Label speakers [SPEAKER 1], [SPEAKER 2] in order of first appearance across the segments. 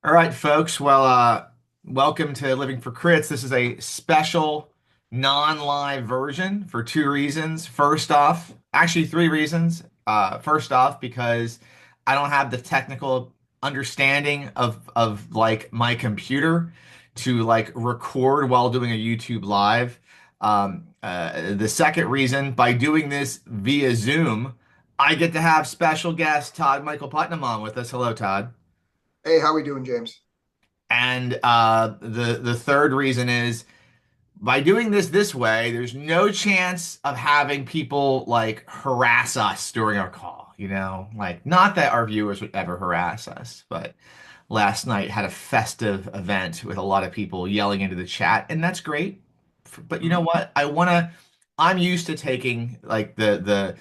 [SPEAKER 1] All right, folks. Welcome to Living for Crits. This is a special non-live version for two reasons. First off, actually three reasons. First off, because I don't have the technical understanding of like my computer to like record while doing a YouTube live. The second reason, by doing this via Zoom, I get to have special guest Todd Michael Putnam on with us. Hello, Todd.
[SPEAKER 2] Hey, how we doing, James?
[SPEAKER 1] And the third reason is by doing this way, there's no chance of having people like harass us during our call. Like not that our viewers would ever harass us, but last night had a festive event with a lot of people yelling into the chat, and that's great. But you know
[SPEAKER 2] Mhm.
[SPEAKER 1] what? I'm used to taking like the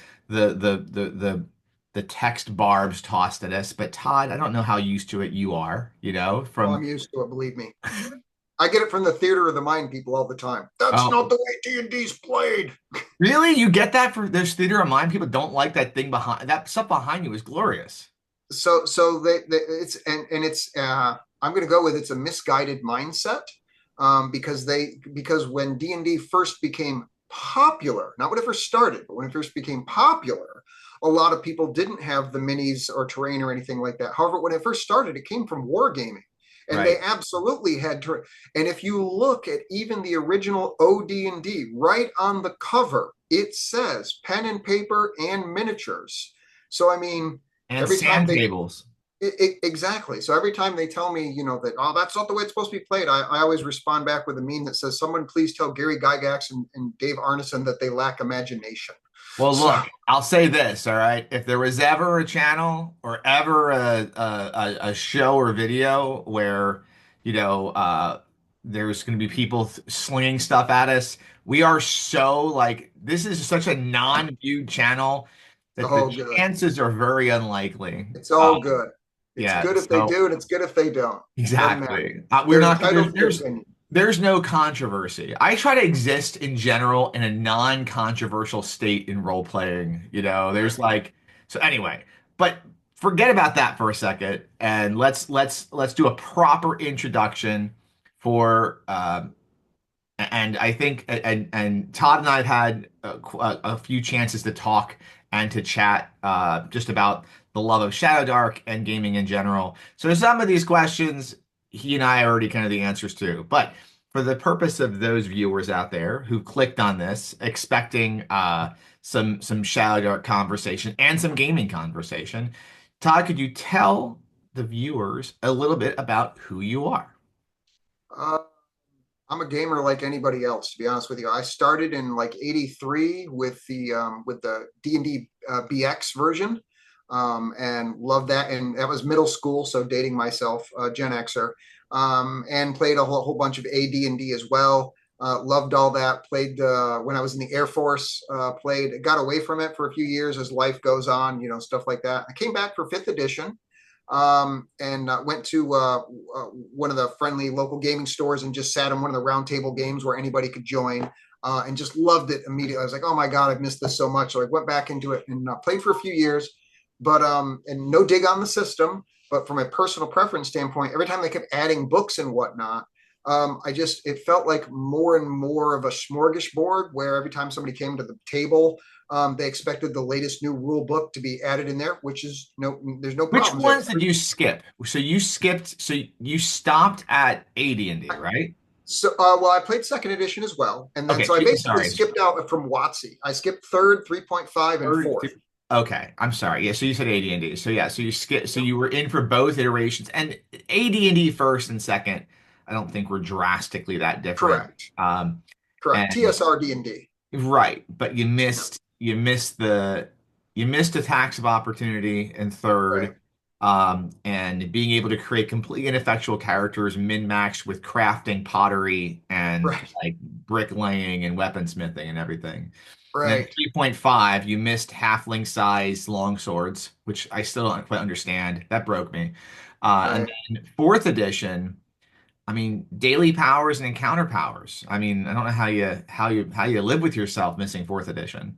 [SPEAKER 1] text barbs tossed at us, but Todd, I don't know how used to it you are,
[SPEAKER 2] Oh,
[SPEAKER 1] from
[SPEAKER 2] I'm used to it, believe me. I get it from the theater of the mind people all the time. That's
[SPEAKER 1] oh,
[SPEAKER 2] not the way D&D's played.
[SPEAKER 1] really? You get that for there's theater of mind? People don't like that thing behind that stuff behind you is glorious.
[SPEAKER 2] So they it's and it's I'm going to go with it's a misguided mindset because when D&D first became popular, not when it first started, but when it first became popular, a lot of people didn't have the minis or terrain or anything like that. However, when it first started, it came from wargaming. And they
[SPEAKER 1] Right.
[SPEAKER 2] absolutely had to. And if you look at even the original OD&D, right on the cover, it says pen and paper and miniatures. So I mean,
[SPEAKER 1] And
[SPEAKER 2] every time
[SPEAKER 1] sand
[SPEAKER 2] they
[SPEAKER 1] tables.
[SPEAKER 2] exactly. So every time they tell me, that, oh, that's not the way it's supposed to be played, I always respond back with a meme that says, someone please tell Gary Gygax and Dave Arneson that they lack imagination.
[SPEAKER 1] Well,
[SPEAKER 2] So,
[SPEAKER 1] look, I'll say this, all right? If there was ever a channel or ever a show or video where, you know, uh, there's going to be people slinging stuff at us, we are so like, this is such a non-viewed channel that the
[SPEAKER 2] oh, good.
[SPEAKER 1] chances are very unlikely.
[SPEAKER 2] It's all good. It's
[SPEAKER 1] Yeah,
[SPEAKER 2] good if they
[SPEAKER 1] so
[SPEAKER 2] do, and it's good if they don't. Doesn't matter.
[SPEAKER 1] exactly. We're
[SPEAKER 2] They're
[SPEAKER 1] not,
[SPEAKER 2] entitled to their opinion.
[SPEAKER 1] there's no controversy. I try to exist in general in a non-controversial state in role playing. There's
[SPEAKER 2] Right.
[SPEAKER 1] like, so anyway, but forget about that for a second and let's do a proper introduction for and I think and Todd and I have had a few chances to talk and to chat just about the love of Shadowdark and gaming in general. So some of these questions he and I already kind of the answers to, but for the purpose of those viewers out there who clicked on this expecting some Shadowdark conversation and some gaming conversation, Todd, could you tell the viewers a little bit about who you are?
[SPEAKER 2] Uh, I'm a gamer like anybody else, to be honest with you. I started in like '83 with the D&D BX version, and loved that. And that was middle school, so dating myself, Gen Xer, and played a whole bunch of AD&D as well. Loved all that. Played when I was in the Air Force. Got away from it for a few years as life goes on, stuff like that. I came back for fifth edition, and went to one of the friendly local gaming stores and just sat in one of the round table games where anybody could join, and just loved it immediately. I was like, oh my God, I've missed this so much. So I went back into it and played for a few years, but and no dig on the system. But from a personal preference standpoint, every time they kept adding books and whatnot, it felt like more and more of a smorgasbord where every time somebody came to the table, they expected the latest new rule book to be added in there, which is no, there's no
[SPEAKER 1] Which
[SPEAKER 2] problems there.
[SPEAKER 1] ones did you skip? So you stopped at AD&D, right?
[SPEAKER 2] So, well, I played second edition as well, and then
[SPEAKER 1] Okay,
[SPEAKER 2] so I basically
[SPEAKER 1] sorry.
[SPEAKER 2] skipped out from WotC. I skipped third, 3.5, and
[SPEAKER 1] Third,
[SPEAKER 2] fourth.
[SPEAKER 1] okay, I'm sorry. Yeah, so you said AD&D. So yeah, so you skip so you were in for both iterations and AD&D first and second, I don't think were drastically that different.
[SPEAKER 2] Correct,
[SPEAKER 1] Um
[SPEAKER 2] correct.
[SPEAKER 1] and
[SPEAKER 2] TSR D&D.
[SPEAKER 1] right, but you missed a tax of opportunity in
[SPEAKER 2] Right,
[SPEAKER 1] third, and being able to create completely ineffectual characters min-maxed with crafting, pottery, and
[SPEAKER 2] right,
[SPEAKER 1] like bricklaying and weaponsmithing and everything. And then
[SPEAKER 2] right,
[SPEAKER 1] 3.5, you missed halfling size long swords, which I still don't quite understand. That broke me. And
[SPEAKER 2] right.
[SPEAKER 1] then fourth edition. I mean, daily powers and encounter powers. I mean, I don't know how you live with yourself missing fourth edition.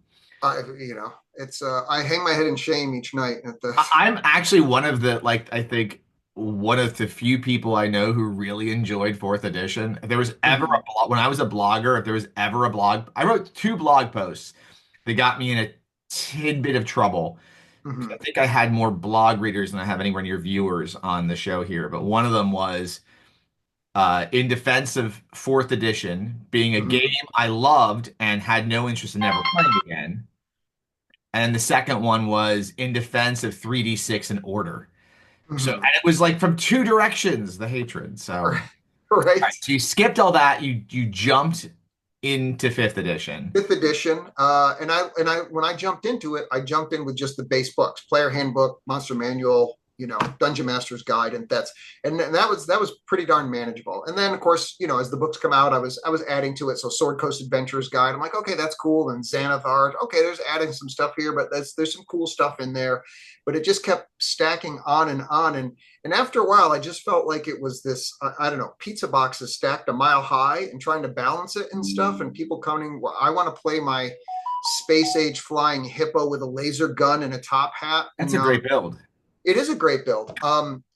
[SPEAKER 2] It's I hang my head in shame each night at the.
[SPEAKER 1] I'm actually one of the like I think. one of the few people I know who really enjoyed fourth edition. If there was ever
[SPEAKER 2] Hmm.
[SPEAKER 1] a blog, when I was a blogger, if there was ever a blog, I wrote two blog posts that got me in a tidbit of trouble. I
[SPEAKER 2] Hmm.
[SPEAKER 1] think I had more blog readers than I have anywhere near viewers on the show here, but one of them was in defense of fourth edition being a game
[SPEAKER 2] Hmm.
[SPEAKER 1] I loved and had no interest in ever playing again. And the second one was in defense of 3D6 and order. So, and
[SPEAKER 2] Hmm.
[SPEAKER 1] it was like from two directions, the hatred. So, all
[SPEAKER 2] Right.
[SPEAKER 1] right, so you skipped all that. You jumped into fifth edition.
[SPEAKER 2] Fifth edition, and I when I jumped into it, I jumped in with just the base books, player handbook, monster manual, dungeon master's guide, and that was pretty darn manageable. And then of course, as the books come out, I was adding to it. So Sword Coast Adventures guide, I'm like, okay, that's cool. And Xanathar, okay, there's adding some stuff here, but there's some cool stuff in there. But it just kept stacking on and on, and after a while, I just felt like it was this, I don't know, pizza boxes stacked a mile high and trying to balance it and stuff. And people coming, well, I want to play my space age flying hippo with a laser gun and a top hat.
[SPEAKER 1] That's
[SPEAKER 2] And
[SPEAKER 1] a great build.
[SPEAKER 2] it is a great build.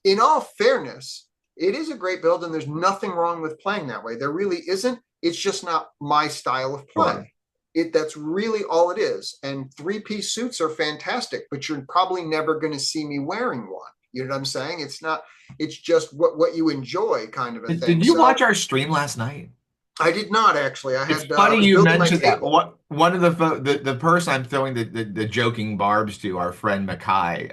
[SPEAKER 2] In all fairness, it is a great build, and there's nothing wrong with playing that way. There really isn't. It's just not my style of
[SPEAKER 1] Sure.
[SPEAKER 2] play. That's really all it is. And three-piece suits are fantastic, but you're probably never going to see me wearing one. You know what I'm saying? It's not, it's just what you enjoy kind of a thing.
[SPEAKER 1] Did you watch
[SPEAKER 2] So
[SPEAKER 1] our stream last night?
[SPEAKER 2] I did not actually.
[SPEAKER 1] It's
[SPEAKER 2] I
[SPEAKER 1] funny
[SPEAKER 2] was
[SPEAKER 1] you
[SPEAKER 2] building my
[SPEAKER 1] mentioned that.
[SPEAKER 2] table.
[SPEAKER 1] What one of the person I'm throwing the joking barbs to, our friend Mackay.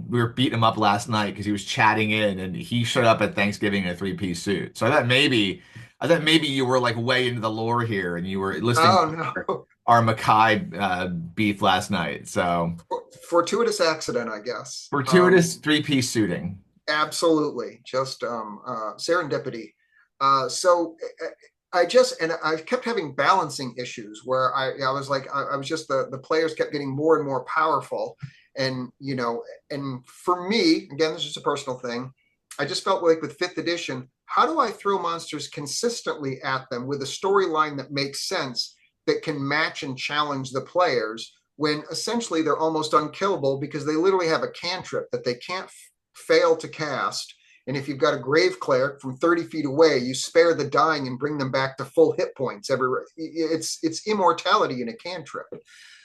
[SPEAKER 1] We were beating him up last night because he was chatting in and he showed up at Thanksgiving in a three-piece suit. So I thought maybe you were like way into the lore here and you were listening
[SPEAKER 2] Oh
[SPEAKER 1] to
[SPEAKER 2] no.
[SPEAKER 1] our Mackay beef last night. So
[SPEAKER 2] Fortuitous accident, I guess.
[SPEAKER 1] fortuitous three-piece suiting.
[SPEAKER 2] Absolutely, just serendipity. So I kept having balancing issues where I was like I was just the players kept getting more and more powerful, and and for me, again, this is just a personal thing. I just felt like with fifth edition, how do I throw monsters consistently at them with a storyline that makes sense, that can match and challenge the players when essentially they're almost unkillable because they literally have a cantrip that they can't fail to cast. And if you've got a grave cleric from 30 feet away, you spare the dying and bring them back to full hit points. It's immortality in a cantrip.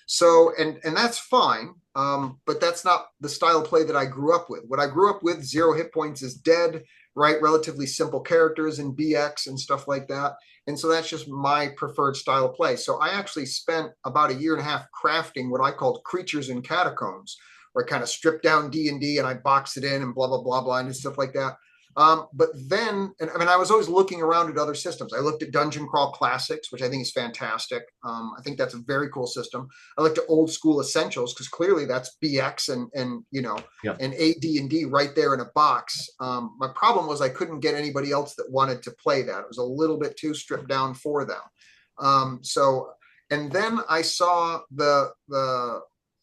[SPEAKER 2] So and that's fine, but that's not the style of play that I grew up with. What I grew up with, zero hit points is dead, right? Relatively simple characters in BX and stuff like that. And so that's just my preferred style of play. So I actually spent about a year and a half crafting what I called creatures in catacombs, where I kind of stripped down D&D and I boxed it in and blah, blah, blah, blah, and stuff like that. But then, and I mean, I was always looking around at other systems. I looked at Dungeon Crawl Classics, which I think is fantastic. I think that's a very cool system. I looked at Old School Essentials because clearly that's BX and
[SPEAKER 1] Yep.
[SPEAKER 2] and AD&D right there in a box. My problem was I couldn't get anybody else that wanted to play that. It was a little bit too stripped down for them. So, and then I saw the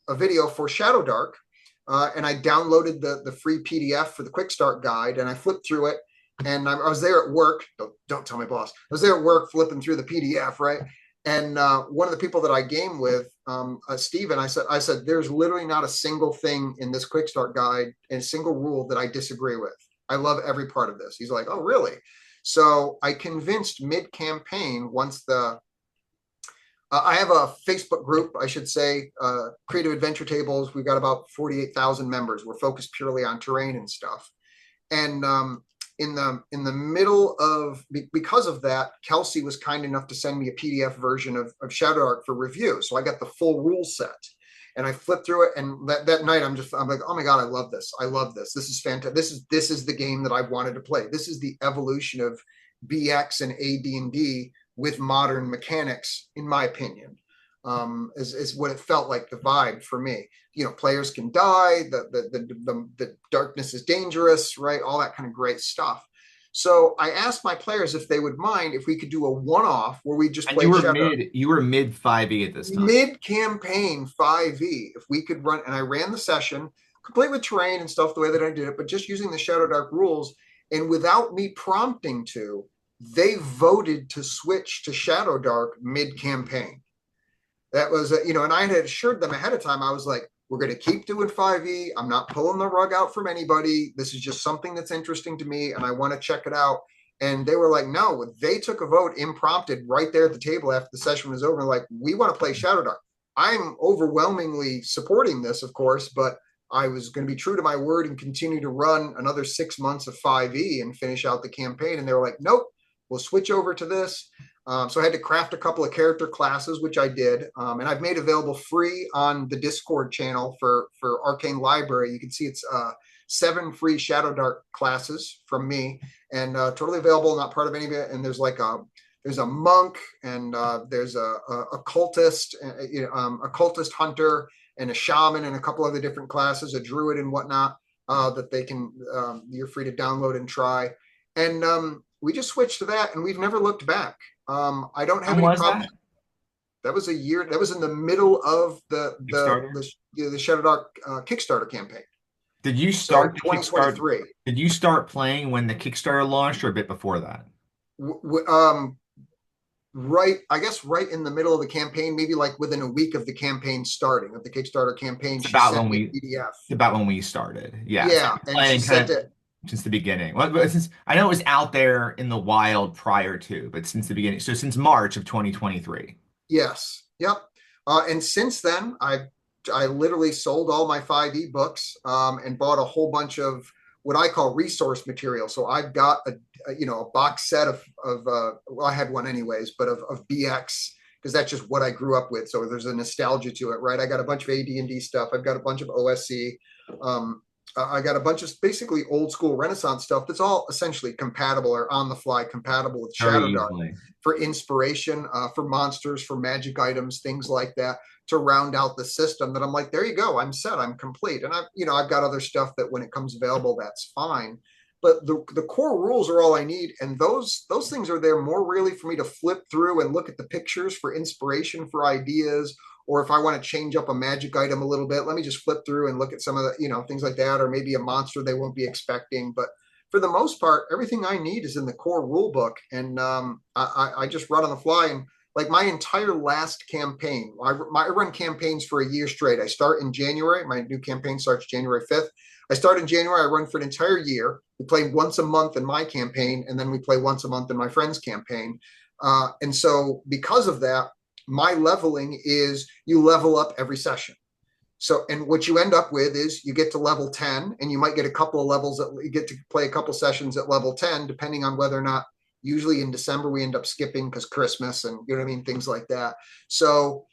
[SPEAKER 2] a video for Shadowdark, and I downloaded the free PDF for the quick start guide, and I flipped through it. And I was there at work. Don't tell my boss. I was there at work flipping through the PDF, right? And one of the people that I game with, Steven, I said, there's literally not a single thing in this quick start guide and a single rule that I disagree with. I love every part of this. He's like, oh, really? So I convinced mid campaign, once I have a Facebook group, I should say, Creative Adventure Tables. We've got about 48,000 members. We're focused purely on terrain and stuff. And in the middle of, because of that, Kelsey was kind enough to send me a PDF version of Shadowdark for review. So I got the full rule set, and I flipped through it. And that night, I'm like, oh my god, I love this. I love this. This is fantastic. This is the game that I've wanted to play. This is the evolution of BX and AD&D with modern mechanics, in my opinion. Is what it felt like, the vibe for me. Players can die, the darkness is dangerous, right? All that kind of great stuff. So I asked my players if they would mind if we could do a one-off where we just
[SPEAKER 1] And you
[SPEAKER 2] played
[SPEAKER 1] were
[SPEAKER 2] Shadow
[SPEAKER 1] mid 5e at this time.
[SPEAKER 2] mid-campaign 5e, if we could run. And I ran the session complete with terrain and stuff the way that I did it, but just using the Shadowdark rules. And without me prompting to, they voted to switch to Shadowdark mid-campaign. That was, and I had assured them ahead of time. I was like, We're going to keep doing 5e. I'm not pulling the rug out from anybody. This is just something that's interesting to me and I want to check it out. And they were like, no, they took a vote impromptu right there at the table after the session was over. Like, we want to play Shadowdark. I'm overwhelmingly supporting this, of course, but I was going to be true to my word and continue to run another 6 months of 5e and finish out the campaign. And they were like, nope, we'll switch over to this. So I had to craft a couple of character classes, which I did, and I've made available free on the Discord channel for Arcane Library. You can see it's 7 free Shadowdark classes from me, and totally available, not part of any of it. And there's a monk, and there's a cultist, a cultist hunter, and a shaman, and a couple other different classes, a druid and whatnot, that they can you're free to download and try. And we just switched to that, and we've never looked back. I don't have
[SPEAKER 1] When
[SPEAKER 2] any
[SPEAKER 1] was
[SPEAKER 2] problems.
[SPEAKER 1] that?
[SPEAKER 2] That was a year. That was in the middle of
[SPEAKER 1] Kickstarter?
[SPEAKER 2] the Shadowdark Kickstarter campaign.
[SPEAKER 1] Did you
[SPEAKER 2] So
[SPEAKER 1] start the Kickstarter?
[SPEAKER 2] 2023.
[SPEAKER 1] Did you start playing when the Kickstarter launched or a bit before that?
[SPEAKER 2] W- w- um, right, I guess right in the middle of the campaign, maybe like within a week of the campaign starting of the Kickstarter campaign,
[SPEAKER 1] It's
[SPEAKER 2] she
[SPEAKER 1] about
[SPEAKER 2] sent
[SPEAKER 1] when
[SPEAKER 2] me
[SPEAKER 1] we
[SPEAKER 2] a PDF.
[SPEAKER 1] it's about when we started. Yeah, so
[SPEAKER 2] Yeah,
[SPEAKER 1] I've been
[SPEAKER 2] and she
[SPEAKER 1] playing kind
[SPEAKER 2] sent
[SPEAKER 1] of
[SPEAKER 2] it.
[SPEAKER 1] since the beginning. Well, but since I know it was out there in the wild prior to, but since the beginning. So since March of 2023.
[SPEAKER 2] Yes. Yep. And since then, I literally sold all my 5e books, and bought a whole bunch of what I call resource material. So I've got a box set of well, I had one anyways, but of BX, because that's just what I grew up with. So there's a nostalgia to it, right? I got a bunch of AD&D stuff. I've got a bunch of OSC. Um, I got a bunch of basically old school Renaissance stuff that's all essentially compatible or on the fly compatible with
[SPEAKER 1] Very
[SPEAKER 2] Shadowdark
[SPEAKER 1] easily.
[SPEAKER 2] for inspiration, for monsters, for magic items, things like that, to round out the system. That I'm like, there you go, I'm set, I'm complete. And I've got other stuff that when it comes available, that's fine. But the core rules are all I need, and those things are there more really for me to flip through and look at the pictures for inspiration for ideas. Or if I want to change up a magic item a little bit, let me just flip through and look at some of the things like that, or maybe a monster they won't be expecting. But for the most part, everything I need is in the core rule book, and I just run on the fly. And like my entire last campaign, I run campaigns for a year straight. I start in January. My new campaign starts January 5th. I start in January. I run for an entire year. We play once a month in my campaign, and then we play once a month in my friend's campaign. And so because of that, my leveling is you level up every session. So, and what you end up with is you get to level 10, and you might get a couple of levels that you get to play a couple sessions at level 10, depending on whether or not, usually in December, we end up skipping because Christmas and you know what I mean, things like that. So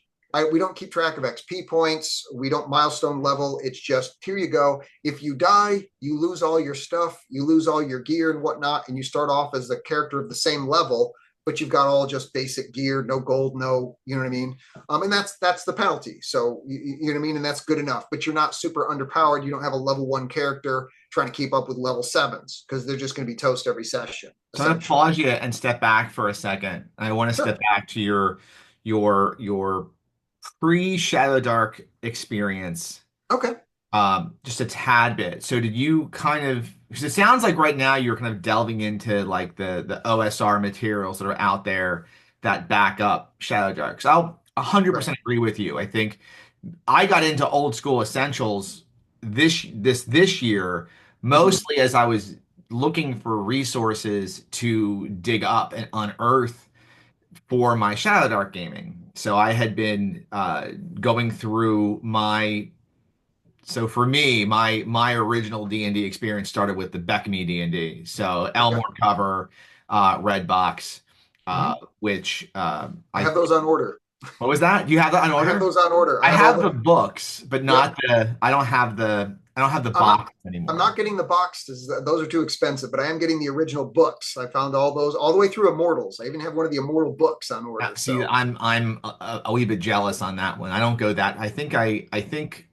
[SPEAKER 2] we don't keep track of XP points. We don't milestone level. It's just, here you go. If you die, you lose all your stuff, you lose all your gear and whatnot, and you start off as the character of the same level, but you've got all just basic gear, no gold, no, you know what I mean? And that's the penalty. So you know what I mean, and that's good enough. But you're not super underpowered. You don't have a level 1 character trying to keep up with level 7s, because they're just going to be toast every session,
[SPEAKER 1] So I'm gonna
[SPEAKER 2] essentially.
[SPEAKER 1] pause you and step back for a second. I want to step
[SPEAKER 2] Sure.
[SPEAKER 1] back to your pre-Shadow Dark experience,
[SPEAKER 2] Okay.
[SPEAKER 1] just a tad bit. So did you kind of, because it sounds like right now you're kind of delving into like the OSR materials that are out there that back up Shadow Dark. So I'll
[SPEAKER 2] Right.
[SPEAKER 1] 100% agree with you. I think I got into old school essentials this year,
[SPEAKER 2] Mm-hmm.
[SPEAKER 1] mostly as I was looking for resources to dig up and unearth for my Shadow Dark gaming. So I had been going through my so for me, my original D&D experience started with the Beckme D&D. So
[SPEAKER 2] Okay.
[SPEAKER 1] Elmore cover, red box,
[SPEAKER 2] Mm-hmm.
[SPEAKER 1] which
[SPEAKER 2] I
[SPEAKER 1] I
[SPEAKER 2] have
[SPEAKER 1] think,
[SPEAKER 2] those on order.
[SPEAKER 1] what was that? Do you have that on
[SPEAKER 2] I have
[SPEAKER 1] order?
[SPEAKER 2] those on order. I
[SPEAKER 1] I
[SPEAKER 2] have all
[SPEAKER 1] have
[SPEAKER 2] the.
[SPEAKER 1] the books, but
[SPEAKER 2] Yep.
[SPEAKER 1] not the. I don't have the
[SPEAKER 2] I'm not.
[SPEAKER 1] box
[SPEAKER 2] I'm
[SPEAKER 1] anymore.
[SPEAKER 2] not getting the boxes. Those are too expensive. But I am getting the original books. I found all those all the way through Immortals. I even have one of the Immortal books on order.
[SPEAKER 1] See,
[SPEAKER 2] So.
[SPEAKER 1] I'm a wee bit jealous on that one. I don't go that. I think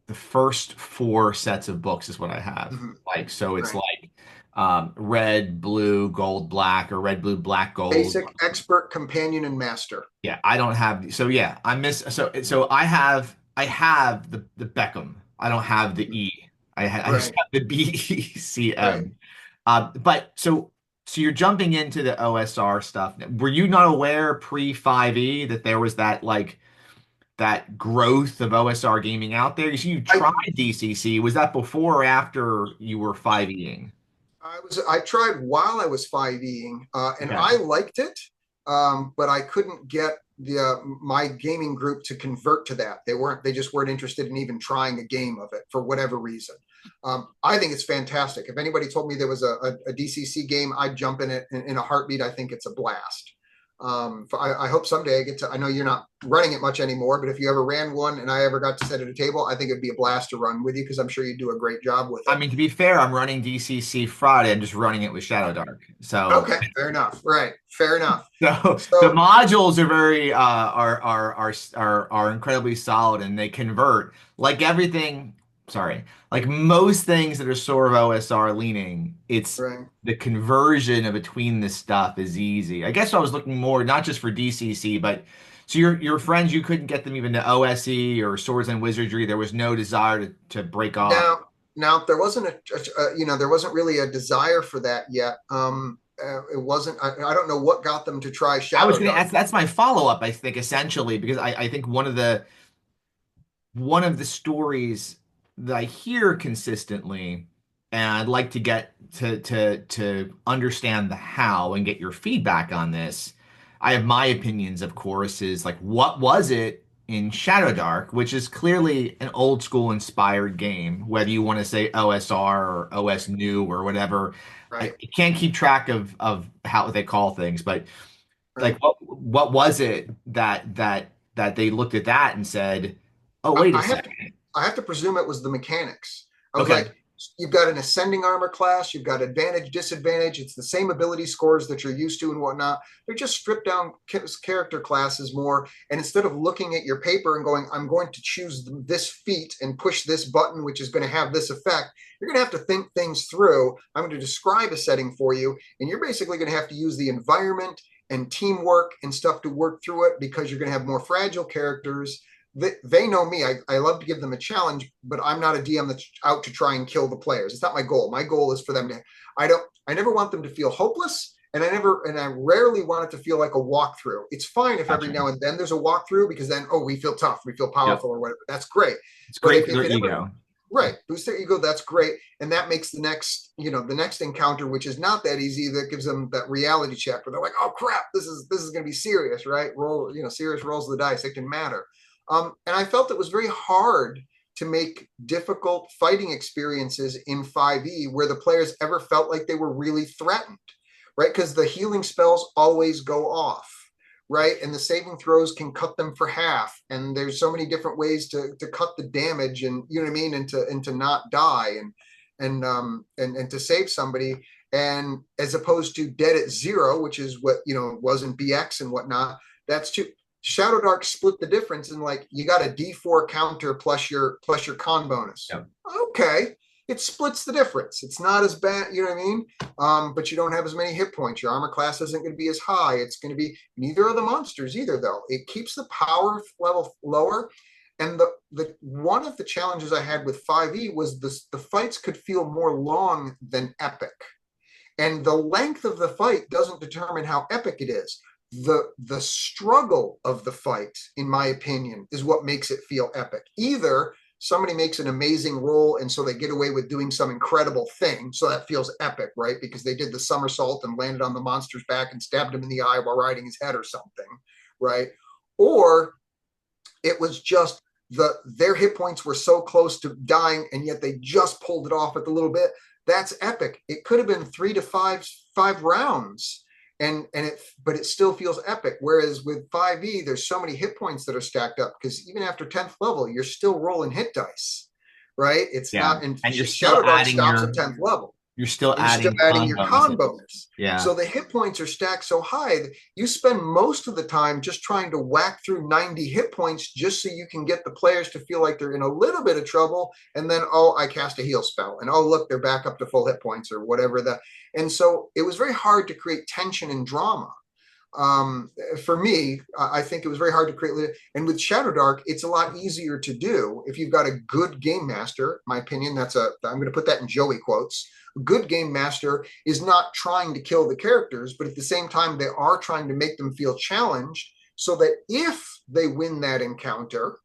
[SPEAKER 1] the first four sets of books is what I have.
[SPEAKER 2] Mhm.
[SPEAKER 1] Like so, it's
[SPEAKER 2] Right.
[SPEAKER 1] like red, blue, gold, black, or red, blue, black, gold.
[SPEAKER 2] Basic, expert, companion, and master.
[SPEAKER 1] Yeah, I don't have. So yeah, I miss. So I have the Beckham. I don't have the E. I just
[SPEAKER 2] Right.
[SPEAKER 1] have the
[SPEAKER 2] Right.
[SPEAKER 1] BECM. But so you're jumping into the OSR stuff. Were you not aware pre 5e that there was that like that growth of OSR gaming out there? You
[SPEAKER 2] I
[SPEAKER 1] tried DCC. Was that before or after you were 5Eing?
[SPEAKER 2] I tried while I was 5Eing, and
[SPEAKER 1] Okay.
[SPEAKER 2] I liked it, but I couldn't get my gaming group to convert to that. They just weren't interested in even trying a game of it for whatever reason. I think it's fantastic. If anybody told me there was a DCC game, I'd jump in it in a heartbeat. I think it's a blast. I hope someday I get to. I know you're not running it much anymore, but if you ever ran one and I ever got to sit at a table, I think it'd be a blast to run with you because I'm sure you do a great job with
[SPEAKER 1] I
[SPEAKER 2] it.
[SPEAKER 1] mean, to be fair, I'm running DCC Friday. I'm just running it with Shadowdark. So
[SPEAKER 2] Okay, fair enough. Right, fair enough.
[SPEAKER 1] so the
[SPEAKER 2] So,
[SPEAKER 1] modules are very are incredibly solid and they convert like everything. Sorry, like most things that are sort of OSR leaning, it's
[SPEAKER 2] right.
[SPEAKER 1] the conversion of between this stuff is easy. I guess I was looking more not just for DCC, but so your friends you couldn't get them even to OSE or Swords and Wizardry. There was no desire to break off.
[SPEAKER 2] Now there wasn't there wasn't really a desire for that yet. It wasn't. I don't know what got them to try
[SPEAKER 1] I was
[SPEAKER 2] Shadow
[SPEAKER 1] gonna
[SPEAKER 2] Dark.
[SPEAKER 1] ask, that's my follow-up, I think, essentially, because I think one of the stories that I hear consistently, and I'd like to get to understand the how and get your feedback on this. I have my opinions, of course, is like what was it in Shadowdark, which is clearly an old school inspired game, whether you want to say OSR or OS new or whatever. I
[SPEAKER 2] Right,
[SPEAKER 1] can't keep track of how they call things, but like
[SPEAKER 2] right.
[SPEAKER 1] what was it that they looked at that and said, "Oh,
[SPEAKER 2] I,
[SPEAKER 1] wait a
[SPEAKER 2] I have to
[SPEAKER 1] second.
[SPEAKER 2] I have to presume it was the mechanics. I was
[SPEAKER 1] Okay.
[SPEAKER 2] like, you've got an ascending armor class, you've got advantage, disadvantage. It's the same ability scores that you're used to and whatnot. They're just stripped down character classes more. And instead of looking at your paper and going, I'm going to choose this feat and push this button, which is going to have this effect, you're going to have to think things through. I'm going to describe a setting for you, and you're basically going to have to use the environment and teamwork and stuff to work through it because you're going to have more fragile characters. They know me. I love to give them a challenge, but I'm not a DM that's out to try and kill the players. It's not my goal. My goal is for them to. I never want them to feel hopeless, and I rarely want it to feel like a walkthrough. It's fine if every
[SPEAKER 1] Gotcha.
[SPEAKER 2] now and then there's a walkthrough because then we feel tough, we feel
[SPEAKER 1] Yep.
[SPEAKER 2] powerful or whatever. That's great.
[SPEAKER 1] It's
[SPEAKER 2] But
[SPEAKER 1] great for
[SPEAKER 2] if
[SPEAKER 1] their
[SPEAKER 2] it ever
[SPEAKER 1] ego.
[SPEAKER 2] right boost their ego, that's great, and that makes the next encounter, which is not that easy, that gives them that reality check where they're like, oh crap, this is going to be serious, right? Roll, serious rolls of the dice. It can matter. And I felt it was very hard to make difficult fighting experiences in 5e where the players ever felt like they were really threatened, right? Because the healing spells always go off, right? And the saving throws can cut them for half. And there's so many different ways to cut the damage, and you know what I mean, and to not die and to save somebody. And as opposed to dead at zero, which is what was in BX and whatnot, that's too. Shadowdark split the difference, and like you got a D4 counter plus your con bonus.
[SPEAKER 1] Yep.
[SPEAKER 2] Okay, it splits the difference. It's not as bad, you know what I mean? But you don't have as many hit points. Your armor class isn't going to be as high. It's going to be neither are the monsters either, though. It keeps the power level lower. And the one of the challenges I had with 5e was the fights could feel more long than epic. And the length of the fight doesn't determine how epic it is. The struggle of the fight, in my opinion, is what makes it feel epic. Either somebody makes an amazing roll and so they get away with doing some incredible thing, so that feels epic, right? Because they did the somersault and landed on the monster's back and stabbed him in the eye while riding his head or something, right? Or it was just their hit points were so close to dying and yet they just pulled it off at the little bit. That's epic. It could have been 3 to 5 rounds, but it still feels epic. Whereas with 5e, there's so many hit points that are stacked up because even after 10th level, you're still rolling hit dice, right? It's
[SPEAKER 1] Yeah.
[SPEAKER 2] not, and
[SPEAKER 1] And
[SPEAKER 2] Shadow Dark stops at 10th level,
[SPEAKER 1] you're still
[SPEAKER 2] and you're still
[SPEAKER 1] adding
[SPEAKER 2] adding
[SPEAKER 1] con
[SPEAKER 2] your con
[SPEAKER 1] bonuses.
[SPEAKER 2] bonus.
[SPEAKER 1] Yeah.
[SPEAKER 2] So the hit points are stacked so high that you spend most of the time just trying to whack through 90 hit points just so you can get the players to feel like they're in a little bit of trouble. And then, oh, I cast a heal spell. And oh, look, they're back up to full hit points or whatever. And so it was very hard to create tension and drama. For me, I think it was very hard to create. And with Shadowdark, it's a lot easier to do if you've got a good game master. My opinion, I'm going to put that in Joey quotes. A good game master is not trying to kill the characters, but at the same time, they are trying to make them feel challenged so that if they win that encounter,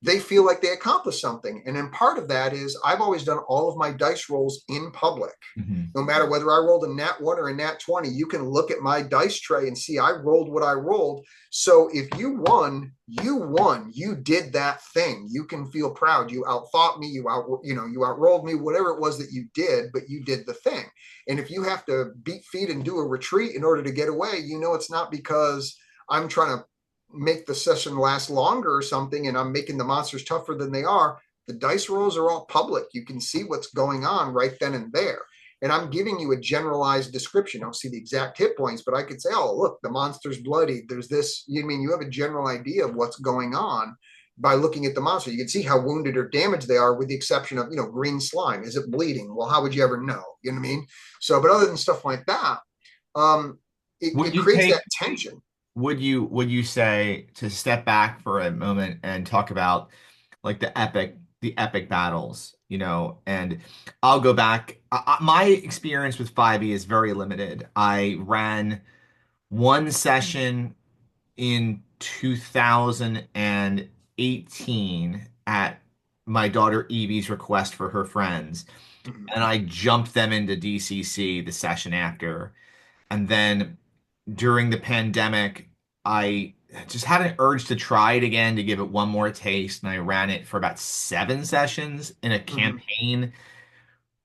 [SPEAKER 2] they feel like they accomplished something. And then part of that is I've always done all of my dice rolls in public.
[SPEAKER 1] Mhm.
[SPEAKER 2] No matter whether I rolled a nat 1 or a nat 20, you can look at my dice tray and see I rolled what I rolled. So if you won, you won. You did that thing. You can feel proud. You outthought me, you outrolled me, whatever it was that you did, but you did the thing. And if you have to beat feet and do a retreat in order to get away, it's not because I'm trying to make the session last longer or something and I'm making the monsters tougher than they are. The dice rolls are all public. You can see what's going on right then and there. And I'm giving you a generalized description. I don't see the exact hit points, but I could say, oh, look, the monster's bloody. There's this. You have a general idea of what's going on by looking at the monster. You can see how wounded or damaged they are, with the exception of, green slime. Is it bleeding? Well, how would you ever know? You know what I mean? So, but other than stuff like that,
[SPEAKER 1] Would
[SPEAKER 2] it
[SPEAKER 1] you
[SPEAKER 2] creates
[SPEAKER 1] take
[SPEAKER 2] that tension.
[SPEAKER 1] would you say to step back for a moment and talk about like the epic battles, and I'll go back. My experience with 5e is very limited. I ran one session in 2018 at my daughter Evie's request for her friends,
[SPEAKER 2] Mhm.
[SPEAKER 1] and I jumped them into DCC the session after. And then during the pandemic, I just had an urge to try it again to give it one more taste, and I ran it for about 7 sessions in a
[SPEAKER 2] Mhm.
[SPEAKER 1] campaign.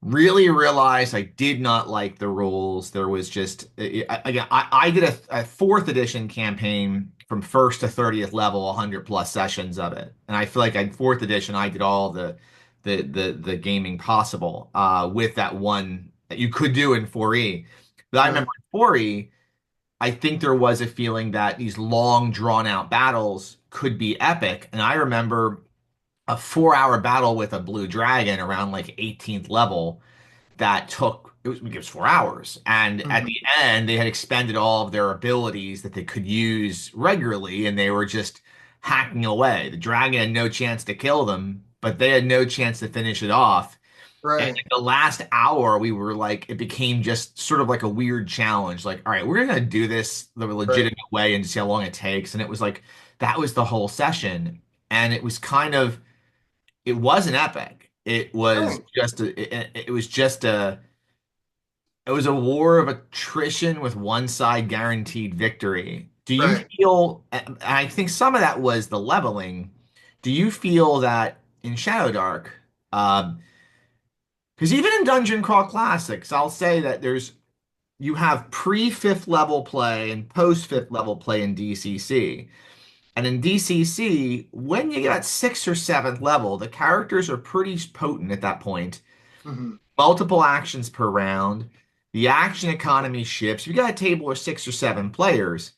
[SPEAKER 1] Really realized I did not like the rules. There was just again, I did a fourth edition campaign from first to 30th level, 100 plus sessions of it, and I feel like in fourth edition I did all the gaming possible with that one that you could do in 4e. But I
[SPEAKER 2] Right.
[SPEAKER 1] remember in 4e, I think there was a feeling that these long drawn out battles could be epic, and I remember a 4 hour battle with a blue dragon around like 18th level that it was 4 hours. And at the
[SPEAKER 2] Mhm.
[SPEAKER 1] end, they had expended all of their abilities that they could use regularly, and they were just hacking away. The dragon had no chance to kill them, but they had no chance to finish it off. And
[SPEAKER 2] Right.
[SPEAKER 1] in the last hour, we were like, it became just sort of like a weird challenge. Like, all right, we're gonna do this the
[SPEAKER 2] Right.
[SPEAKER 1] legitimate way and see how long it takes. And it was like that was the whole session. And it wasn't epic. It was
[SPEAKER 2] Right.
[SPEAKER 1] just a war of attrition with one side guaranteed victory. Do you
[SPEAKER 2] Right.
[SPEAKER 1] feel, and I think some of that was the leveling. Do you feel that in Shadowdark, um, because even in Dungeon Crawl Classics, I'll say that you have pre fifth level play and post fifth level play in DCC. And in DCC, when you get at sixth or seventh level, the characters are pretty potent at that point.
[SPEAKER 2] Mhm.
[SPEAKER 1] Multiple actions per round. The action economy shifts. If you got a table of 6 or 7 players,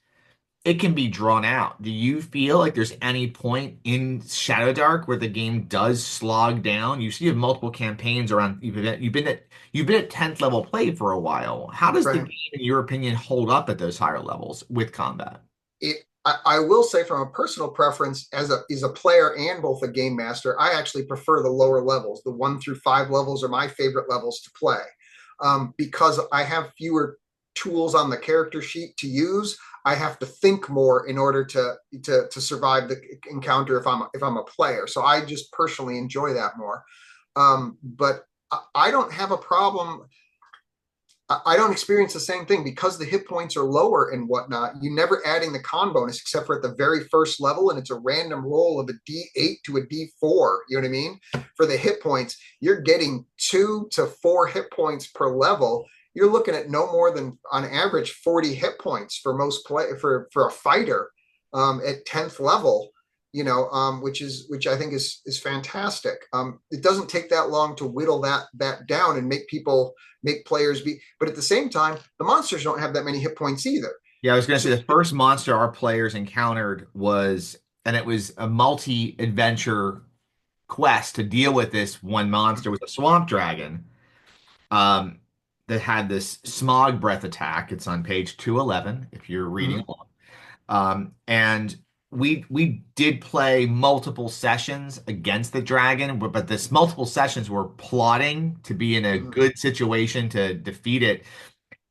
[SPEAKER 1] it can be drawn out. Do you feel like there's any point in Shadowdark where the game does slog down? You have multiple campaigns around. You've been at 10th level play for a while. How does the
[SPEAKER 2] Right.
[SPEAKER 1] game, in your opinion, hold up at those higher levels with combat?
[SPEAKER 2] I will say from a personal preference as a player and both a game master, I actually prefer the lower levels. The 1 through 5 levels are my favorite levels to play, because I have fewer tools on the character sheet to use. I have to think more in order to survive the encounter if I'm a player. So I just personally enjoy that more. But I don't have a problem. I don't experience the same thing because the hit points are lower and whatnot. You never adding the con bonus except for at the very first level, and it's a random roll of a D8 to a D4. You know what I mean? For the hit points, you're getting 2 to 4 hit points per level. You're looking at no more than on average 40 hit points for most play for a fighter at 10th level. Which I think is fantastic. It doesn't take that long to whittle that down and make players be. But at the same time, the monsters don't have that many hit points either.
[SPEAKER 1] Yeah, I was going to
[SPEAKER 2] So
[SPEAKER 1] say the first monster our players encountered and it was a multi-adventure quest to deal with this one monster with a swamp dragon um, that had this smog breath attack. It's on page 211 if you're reading
[SPEAKER 2] mhm,
[SPEAKER 1] along. And we did play multiple sessions against the dragon, but this multiple sessions were plotting to be in a
[SPEAKER 2] mhm,
[SPEAKER 1] good situation to defeat it.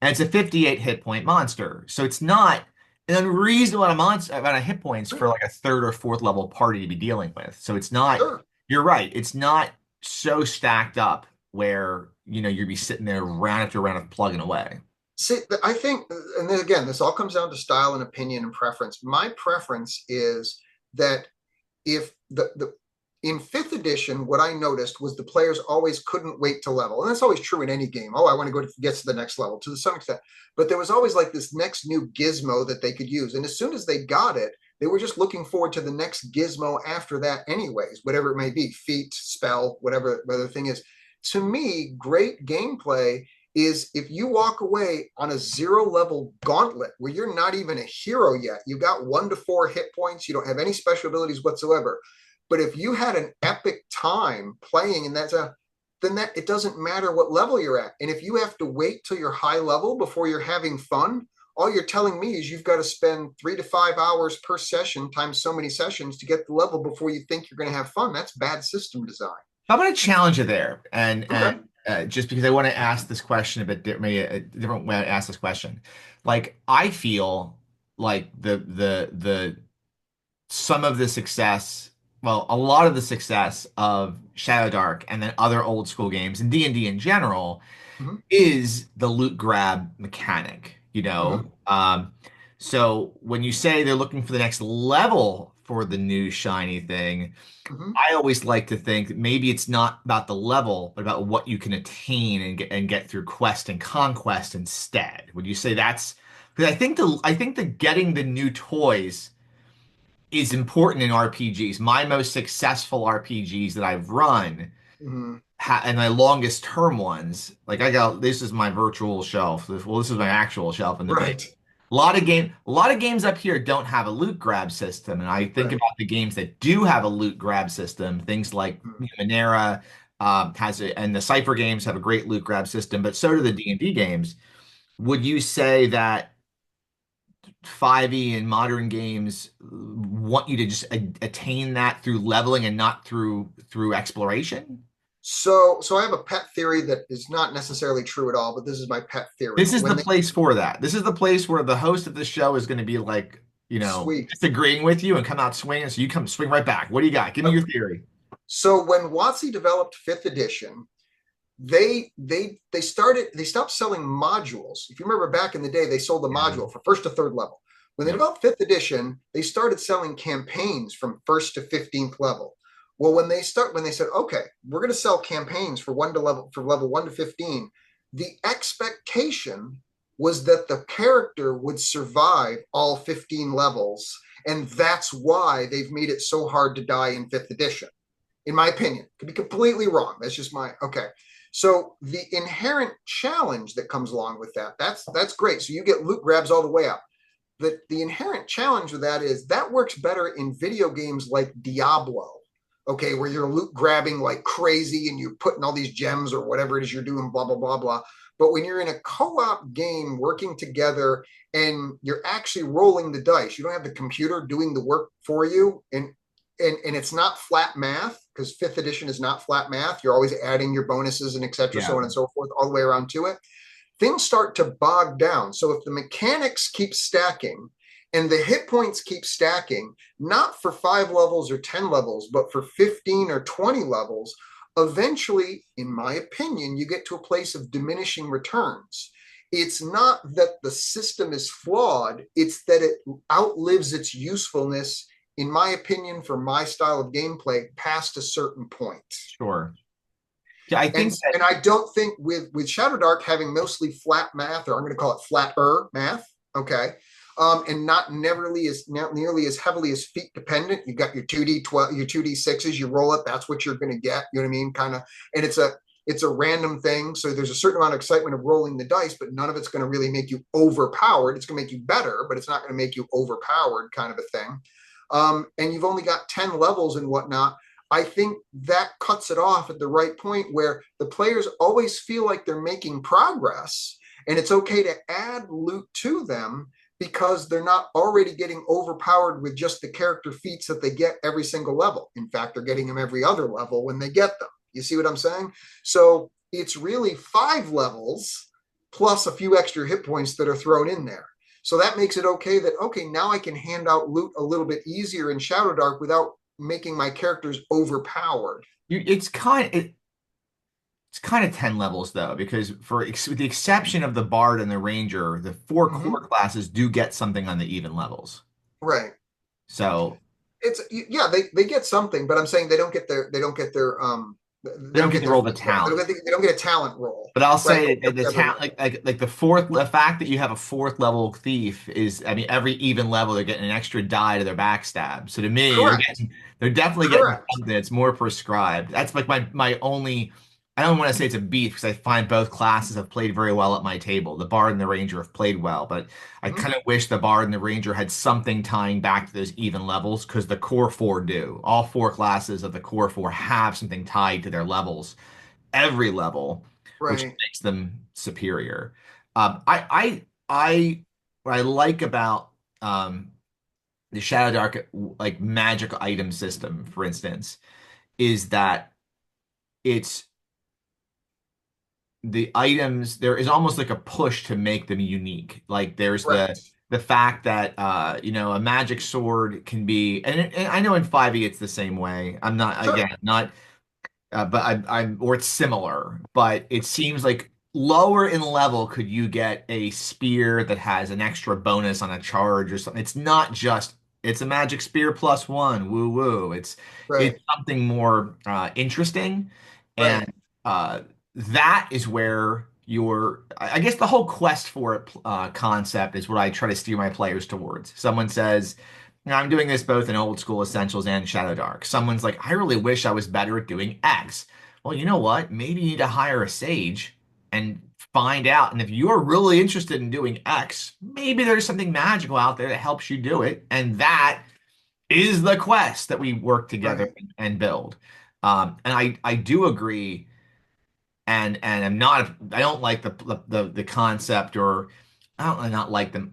[SPEAKER 1] And it's a 58 hit point monster. So it's not an unreasonable amount of hit points
[SPEAKER 2] Right.
[SPEAKER 1] for like a third or fourth level party to be dealing with. So it's not,
[SPEAKER 2] Sure.
[SPEAKER 1] you're right, it's not so stacked up where, you'd be sitting there round after round of plugging away.
[SPEAKER 2] See, I think, and then again, this all comes down to style and opinion and preference. My preference is that if the in fifth edition, what I noticed was the players always couldn't wait to level, and that's always true in any game. Oh, I want to go to get to the next level to some extent, but there was always like this next new gizmo that they could use, and as soon as they got it, they were just looking forward to the next gizmo after that, anyways, whatever it may be, feat, spell, whatever the thing is. To me, great gameplay is if you walk away on a zero level gauntlet where you're not even a hero yet, you got 1 to 4 hit points, you don't have any special abilities whatsoever. But if you had an epic time playing, and then that it doesn't matter what level you're at. And if you have to wait till you're high level before you're having fun, all you're telling me is you've got to spend 3 to 5 hours per session times so many sessions to get the level before you think you're going to have fun. That's bad system design.
[SPEAKER 1] I'm going to challenge you there, and
[SPEAKER 2] Okay.
[SPEAKER 1] just because I want to ask this question a bit maybe a different way to ask this question. Like I feel like the some of the success, well, a lot of the success of Shadowdark and then other old school games and D&D in general
[SPEAKER 2] Mm-hmm.
[SPEAKER 1] is the loot grab mechanic, you
[SPEAKER 2] Mm-hmm.
[SPEAKER 1] know? So when you say they're looking for the next level for the new shiny thing,
[SPEAKER 2] Mm-hmm.
[SPEAKER 1] I always like to think that maybe it's not about the level, but about what you can attain and get through quest and conquest instead. Would you say that's because I think the getting the new toys is important in RPGs. My most successful RPGs that I've run
[SPEAKER 2] Mm-hmm.
[SPEAKER 1] and my longest term ones, like I got this is my virtual shelf. This is my actual shelf in the base.
[SPEAKER 2] Right.
[SPEAKER 1] A lot of games up here don't have a loot grab system, and I think
[SPEAKER 2] Right.
[SPEAKER 1] about the games that do have a loot grab system. Things like
[SPEAKER 2] Mm-hmm.
[SPEAKER 1] Numenera and the Cypher games have a great loot grab system, but so do the D&D games. Would you say that 5e and modern games want you to just attain that through leveling and not through exploration?
[SPEAKER 2] So I have a pet theory that is not necessarily true at all, but this is my pet theory.
[SPEAKER 1] This is the
[SPEAKER 2] When they
[SPEAKER 1] place for that. This is the place where the host of the show is going to be like,
[SPEAKER 2] sweet.
[SPEAKER 1] disagreeing with you and come out swinging. So you come swing right back. What do you got? Give me your theory.
[SPEAKER 2] So when WotC developed fifth edition, they stopped selling modules. If you remember back in the day, they sold the
[SPEAKER 1] Yeah.
[SPEAKER 2] module for first to third level. When they
[SPEAKER 1] Yep.
[SPEAKER 2] developed fifth edition, they started selling campaigns from first to 15th level. Well, when they said, okay, we're going to sell campaigns for level 1 to 15, the expectation was that the character would survive all 15 levels, and that's why they've made it so hard to die in fifth edition. In my opinion, could be completely wrong. That's just my okay. So the inherent challenge that comes along with that's great. So you get loot grabs all the way up. The inherent challenge with that is that works better in video games like Diablo, okay, where you're loot grabbing like crazy and you're putting all these gems or whatever it is you're doing, blah, blah, blah, blah. But when you're in a co op game working together and you're actually rolling the dice, you don't have the computer doing the work for you. And it's not flat math because fifth edition is not flat math. You're always adding your bonuses and et cetera, so
[SPEAKER 1] Yeah.
[SPEAKER 2] on and so forth, all the way around to it. Things start to bog down. So if the mechanics keep stacking and the hit points keep stacking, not for 5 levels or 10 levels, but for 15 or 20 levels, eventually, in my opinion, you get to a place of diminishing returns. It's not that the system is flawed, it's that it outlives its usefulness, in my opinion, for my style of gameplay, past a certain point.
[SPEAKER 1] Sure. Yeah, I think
[SPEAKER 2] And I don't think with Shadowdark having mostly flat math, or I'm going to call it flatter math, okay, and not nearly as heavily as feat dependent. You got your 2d12, your 2d6s, you roll it, that's what you're going to get. You know what I mean? Kind of, and it's a random thing. So there's a certain amount of excitement of rolling the dice, but none of it's going to really make you overpowered. It's going to make you better, but it's not going to make you overpowered, kind of a thing. And you've only got 10 levels and whatnot. I think that cuts it off at the right point where the players always feel like they're making progress, and it's okay to add loot to them because they're not already getting overpowered with just the character feats that they get every single level. In fact, they're getting them every other level when they get them. You see what I'm saying? So it's really 5 levels plus a few extra hit points that are thrown in there. So that makes it okay that, okay, now I can hand out loot a little bit easier in Shadowdark without making my characters overpowered.
[SPEAKER 1] It's kind of 10 levels though, because with the exception of the Bard and the Ranger, the four
[SPEAKER 2] Mm-hmm.
[SPEAKER 1] core classes do get something on the even levels.
[SPEAKER 2] Right.
[SPEAKER 1] So
[SPEAKER 2] It's yeah, they get something, but I'm saying
[SPEAKER 1] they
[SPEAKER 2] they
[SPEAKER 1] don't
[SPEAKER 2] don't
[SPEAKER 1] get
[SPEAKER 2] get
[SPEAKER 1] to
[SPEAKER 2] their
[SPEAKER 1] roll the
[SPEAKER 2] full roll.
[SPEAKER 1] talent.
[SPEAKER 2] They don't get a talent roll.
[SPEAKER 1] But I'll
[SPEAKER 2] Right.
[SPEAKER 1] say that the
[SPEAKER 2] Every
[SPEAKER 1] talent,
[SPEAKER 2] level.
[SPEAKER 1] the fact that you have a fourth level thief is, I mean, every even level they're getting an extra die to their backstab. So to me,
[SPEAKER 2] Correct.
[SPEAKER 1] they're definitely getting
[SPEAKER 2] Correct.
[SPEAKER 1] something that's more prescribed. That's like my only. I don't want to say it's a beef because I find both classes have played very well at my table. The Bard and the Ranger have played well, but I
[SPEAKER 2] Mhm.
[SPEAKER 1] kind of wish the Bard and the Ranger had something tying back to those even levels because the core four do. All four classes of the core four have something tied to their levels every level, which
[SPEAKER 2] Right.
[SPEAKER 1] makes them superior. What I like about the Shadowdark like magic item system, for instance, is that it's the items there is almost like a push to make them unique. Like there's
[SPEAKER 2] Correct.
[SPEAKER 1] the fact that a magic sword can be, and I know in 5e it's the same way. I'm not
[SPEAKER 2] Sure.
[SPEAKER 1] again not but I'm or it's similar, but it seems like lower in level could you get a spear that has an extra bonus on a charge or something. It's not just it's a magic spear plus one, woo woo. It's
[SPEAKER 2] Right.
[SPEAKER 1] something more interesting, and
[SPEAKER 2] Right.
[SPEAKER 1] uh, that is where I guess the whole quest for it concept is what I try to steer my players towards. Someone says. I'm doing this both in old school essentials and Shadowdark. Someone's like, I really wish I was better at doing X. Well, you know what? Maybe you need to hire a sage and find out. And if you're really interested in doing X, maybe there's something magical out there that helps you do it. And that is the quest that we work together
[SPEAKER 2] Right.
[SPEAKER 1] and build. And I do agree. And I don't like the concept or I don't not like them.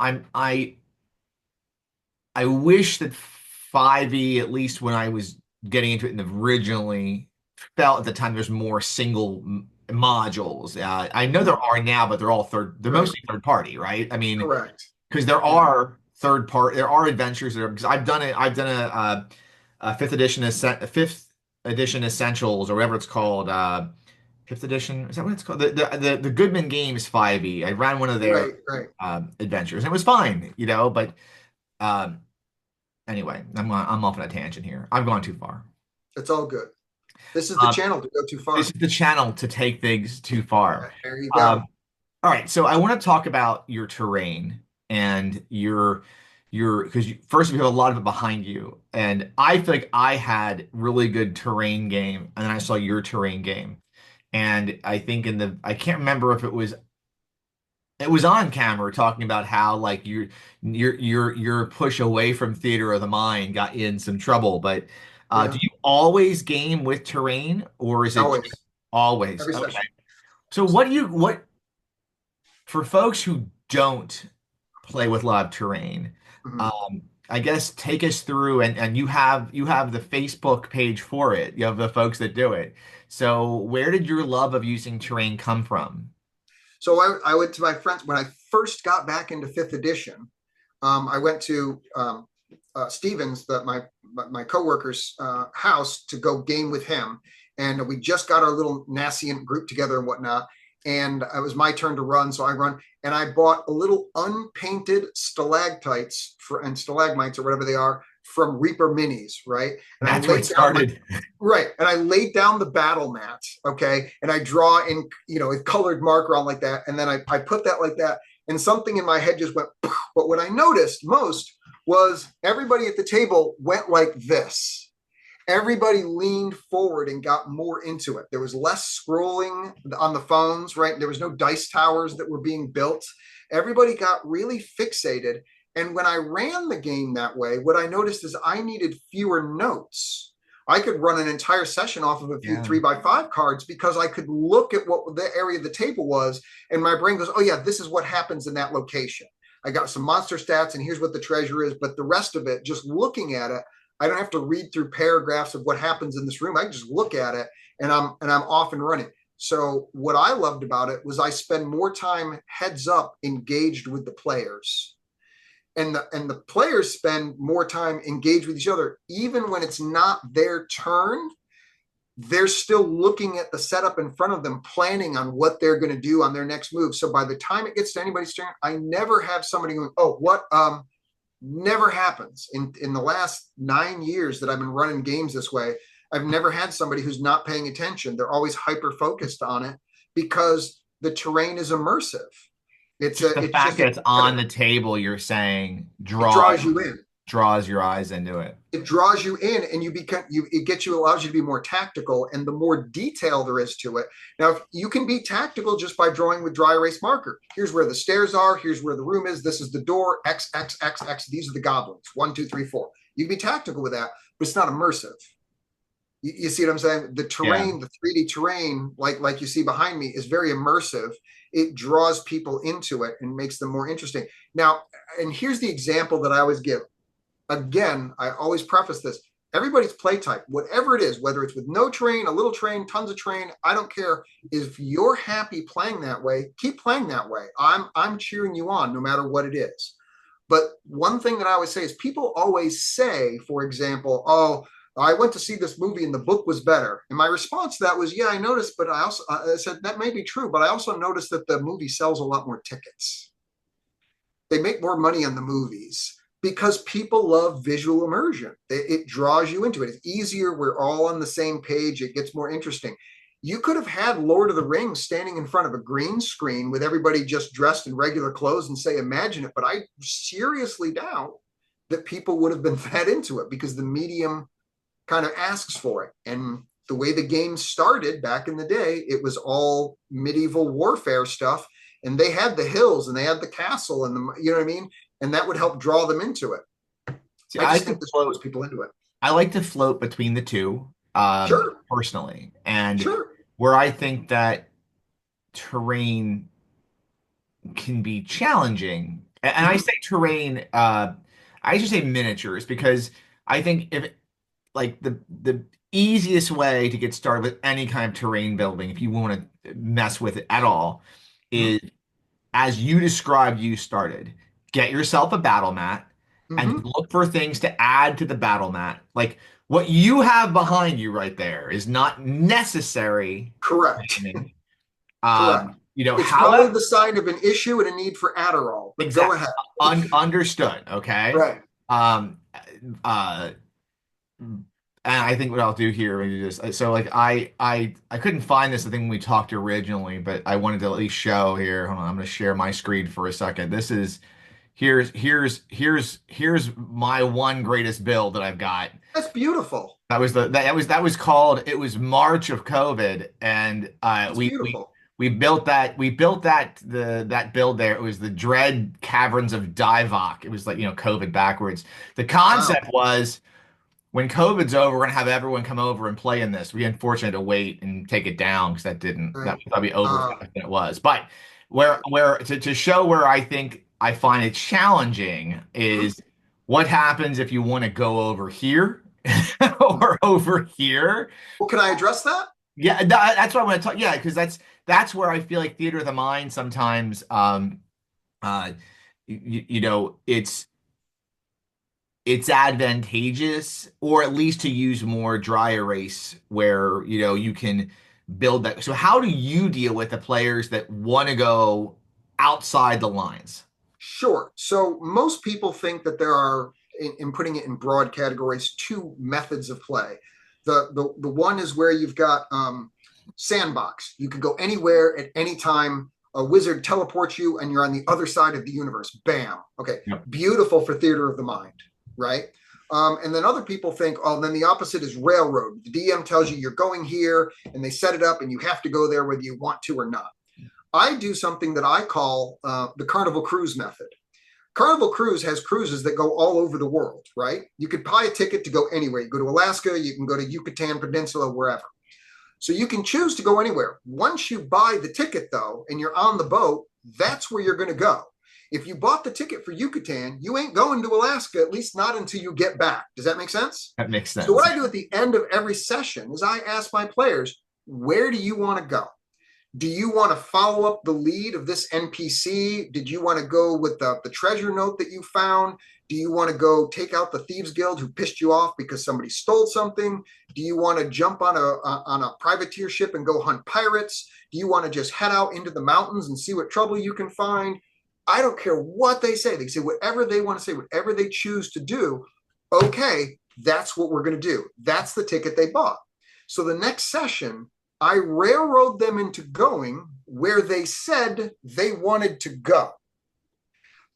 [SPEAKER 1] I wish that 5e, at least when I was getting into it and originally, felt at the time there's more single modules. I know there
[SPEAKER 2] Mhm.
[SPEAKER 1] are now, but they're
[SPEAKER 2] Right.
[SPEAKER 1] mostly third party, right? I mean,
[SPEAKER 2] Correct.
[SPEAKER 1] because
[SPEAKER 2] Yeah.
[SPEAKER 1] there are adventures that are, because I've done a fifth edition essentials or whatever it's called, fifth edition, is that what it's called? The Goodman Games 5e. I ran one of their
[SPEAKER 2] Right. Right.
[SPEAKER 1] adventures and it was fine, but um, anyway, I'm off on a tangent here. I've gone too far.
[SPEAKER 2] It's all good. This is the
[SPEAKER 1] Um,
[SPEAKER 2] channel to go too
[SPEAKER 1] this
[SPEAKER 2] far.
[SPEAKER 1] is the channel to take things too far.
[SPEAKER 2] There you
[SPEAKER 1] Um,
[SPEAKER 2] go.
[SPEAKER 1] all right, so I want to talk about your terrain and your because first you have a lot of it behind you, and I feel like I had really good terrain game, and then I saw your terrain game, and I think I can't remember if it was on camera talking about how like your push away from theater of the mind got you in some trouble. But do
[SPEAKER 2] Yeah.
[SPEAKER 1] you always game with terrain or is it
[SPEAKER 2] Always.
[SPEAKER 1] always?
[SPEAKER 2] Every
[SPEAKER 1] Okay.
[SPEAKER 2] session.
[SPEAKER 1] So what for folks who don't play with live terrain,
[SPEAKER 2] Mhm.
[SPEAKER 1] I guess take us through and you have the Facebook page for it. You have the folks that do it. So where did your love of using terrain come from?
[SPEAKER 2] So I went to my friends when I first got back into fifth edition. I went to Stevens, my coworker's house, to go game with him, and we just got our little Nascent group together and whatnot. And it was my turn to run, so I run, and I bought a little unpainted stalactites and stalagmites or whatever they are from Reaper Minis, right? And I
[SPEAKER 1] That's where it
[SPEAKER 2] laid down my
[SPEAKER 1] started.
[SPEAKER 2] right, and I laid down the battle mat, okay, and I draw in, with colored marker on like that, and then I put that like that, and something in my head just went. But what I noticed most was everybody at the table went like this. Everybody leaned forward and got more into it. There was less scrolling on the phones, right? There was no dice towers that were being built. Everybody got really fixated. And when I ran the game that way, what I noticed is I needed fewer notes. I could run an entire session off of a few
[SPEAKER 1] Yeah.
[SPEAKER 2] 3x5 cards because I could look at what the area of the table was, and my brain goes, oh, yeah, this is what happens in that location. I got some monster stats, and here's what the treasure is. But the rest of it, just looking at it, I don't have to read through paragraphs of what happens in this room. I can just look at it, and I'm off and running. So what I loved about it was I spend more time heads up engaged with the players. and the players spend more time engaged with each other, even when it's not their turn. They're still looking at the setup in front of them, planning on what they're going to do on their next move. So by the time it gets to anybody's turn, I never have somebody going, "Oh, what?" Never happens in the last 9 years that I've been running games this way. I've never had somebody who's not paying attention. They're always hyper focused on it because the terrain is immersive.
[SPEAKER 1] Just the
[SPEAKER 2] It's
[SPEAKER 1] fact
[SPEAKER 2] just
[SPEAKER 1] that it's on the table, you're saying
[SPEAKER 2] it draws you in.
[SPEAKER 1] draws your eyes into it.
[SPEAKER 2] It draws you in, and it gets you, allows you to be more tactical, and the more detail there is to it. Now, if you can be tactical just by drawing with dry erase marker. Here's where the stairs are, here's where the room is, this is the door, x x x x, these are the goblins, 1 2 3 4. You can be tactical with that, but it's not immersive. You see what I'm saying? The
[SPEAKER 1] Yeah.
[SPEAKER 2] terrain, the 3D terrain, like you see behind me, is very immersive. It draws people into it and makes them more interesting. Now, and here's the example that I always give. Again, I always preface this. Everybody's play type, whatever it is, whether it's with no terrain, a little terrain, tons of terrain, I don't care. If you're happy playing that way, keep playing that way. I'm cheering you on no matter what it is. But one thing that I always say is people always say, for example, "Oh, I went to see this movie and the book was better." And my response to that was, "Yeah, I noticed, but I said that may be true, but I also noticed that the movie sells a lot more tickets. They make more money on the movies because people love visual immersion. It draws you into it. It's easier. We're all on the same page. It gets more interesting." You could have had Lord of the Rings standing in front of a green screen with everybody just dressed in regular clothes and say, "Imagine it." But I seriously doubt that people would have been fed into it because the medium kind of asks for it. And the way the game started back in the day, it was all medieval warfare stuff. And they had the hills and they had the castle and the, you know what I mean? And that would help draw them into it.
[SPEAKER 1] See,
[SPEAKER 2] I just think this draws people into it.
[SPEAKER 1] I like to float between the two,
[SPEAKER 2] Sure,
[SPEAKER 1] personally. And
[SPEAKER 2] sure.
[SPEAKER 1] where I think that terrain can be challenging, and I
[SPEAKER 2] Mm-hmm.
[SPEAKER 1] say terrain, I should say miniatures because I think if like the easiest way to get started with any kind of terrain building, if you want to mess with it at all,
[SPEAKER 2] Mm-hmm.
[SPEAKER 1] is as you described, you started. Get yourself a battle mat and
[SPEAKER 2] Mm-hmm.
[SPEAKER 1] look for things to add to the battle mat. Like what you have behind you right there is not necessary.
[SPEAKER 2] Correct. Correct. It's probably
[SPEAKER 1] However,
[SPEAKER 2] the sign of an issue and a need for Adderall, but go
[SPEAKER 1] exactly
[SPEAKER 2] ahead.
[SPEAKER 1] understood. Okay.
[SPEAKER 2] Right.
[SPEAKER 1] Um, uh, and I think what I'll do here is so like I couldn't find this I think when we talked originally, but I wanted to at least show here. Hold on, I'm going to share my screen for a second. This is here's my one greatest build that I've got.
[SPEAKER 2] That's beautiful.
[SPEAKER 1] That was called it was March of COVID, and
[SPEAKER 2] That's beautiful.
[SPEAKER 1] we built that build there. It was the Dread Caverns of Divok. It was like COVID backwards. The
[SPEAKER 2] Wow.
[SPEAKER 1] concept was when COVID's over, we're gonna have everyone come over and play in this. We unfortunately had to wait and take it down because that
[SPEAKER 2] Right.
[SPEAKER 1] was probably over
[SPEAKER 2] Uh,
[SPEAKER 1] fast than it was. But
[SPEAKER 2] right.
[SPEAKER 1] where to show where I think I find it challenging
[SPEAKER 2] Mhm.
[SPEAKER 1] is what happens if you want to go over here or over here.
[SPEAKER 2] Well, can I address that?
[SPEAKER 1] Yeah, that's what I want to talk. Yeah, because that's where I feel like theater of the mind sometimes. Uh, it's advantageous, or at least to use more dry erase where you can build that. So how do you deal with the players that want to go outside the lines?
[SPEAKER 2] Sure. So most people think that there are, in putting it in broad categories, two methods of play. The one is where you've got sandbox. You can go anywhere at any time. A wizard teleports you, and you're on the other side of the universe. Bam. Okay.
[SPEAKER 1] Yep.
[SPEAKER 2] Beautiful for theater of the mind, right? And then other people think, oh, then the opposite is railroad. The DM tells you you're going here, and they set it up, and you have to go there whether you want to or not. I do something that I call the Carnival Cruise method. Carnival Cruise has cruises that go all over the world, right? You could buy a ticket to go anywhere. You go to Alaska, you can go to Yucatan Peninsula, wherever. So you can choose to go anywhere. Once you buy the ticket, though, and you're on the boat, that's where you're going to go. If you bought the ticket for Yucatan, you ain't going to Alaska, at least not until you get back. Does that make sense?
[SPEAKER 1] That makes
[SPEAKER 2] So,
[SPEAKER 1] sense.
[SPEAKER 2] what I do at the end of every session is I ask my players, where do you want to go? Do you want to follow up the lead of this NPC? Did you want to go with the treasure note that you found? Do you want to go take out the Thieves Guild who pissed you off because somebody stole something? Do you want to jump on a privateer ship and go hunt pirates? Do you want to just head out into the mountains and see what trouble you can find? I don't care what they say. They say whatever they want to say, whatever they choose to do. Okay, that's what we're going to do. That's the ticket they bought. So the next session, I railroad them into going where they said they wanted to go.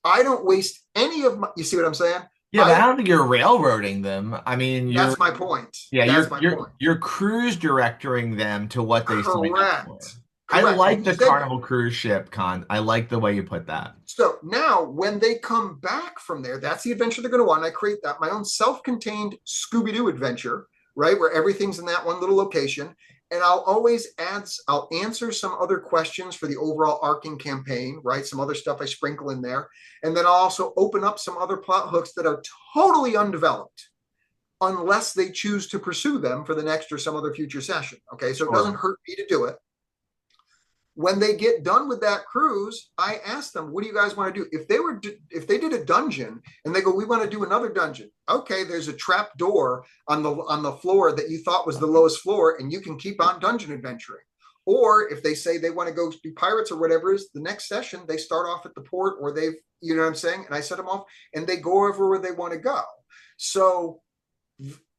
[SPEAKER 2] I don't waste any of my, you see what I'm saying?
[SPEAKER 1] Yeah, but I
[SPEAKER 2] I,
[SPEAKER 1] don't think you're railroading them. I mean,
[SPEAKER 2] that's my point.
[SPEAKER 1] yeah,
[SPEAKER 2] That's my point.
[SPEAKER 1] you're cruise directing them to what they signed up for.
[SPEAKER 2] Correct.
[SPEAKER 1] I
[SPEAKER 2] Correct.
[SPEAKER 1] like
[SPEAKER 2] You
[SPEAKER 1] the
[SPEAKER 2] said that.
[SPEAKER 1] Carnival cruise ship I like the way you put that.
[SPEAKER 2] So now when they come back from there, that's the adventure they're going to want. I create that my own self-contained Scooby-Doo adventure, right? Where everything's in that one little location. And I'll answer some other questions for the overall arcing campaign, right? Some other stuff I sprinkle in there. And then I'll also open up some other plot hooks that are totally undeveloped unless they choose to pursue them for the next or some other future session. Okay. So it doesn't
[SPEAKER 1] Sure.
[SPEAKER 2] hurt me to do it. When they get done with that cruise, I ask them, what do you guys want to do? If they did a dungeon and they go, we want to do another dungeon. Okay, there's a trap door on the floor that you thought was the lowest floor, and you can keep on dungeon adventuring. Or if they say they want to go do pirates or whatever is the next session, they start off at the port, or you know what I'm saying? And I set them off and they go over where they want to go. So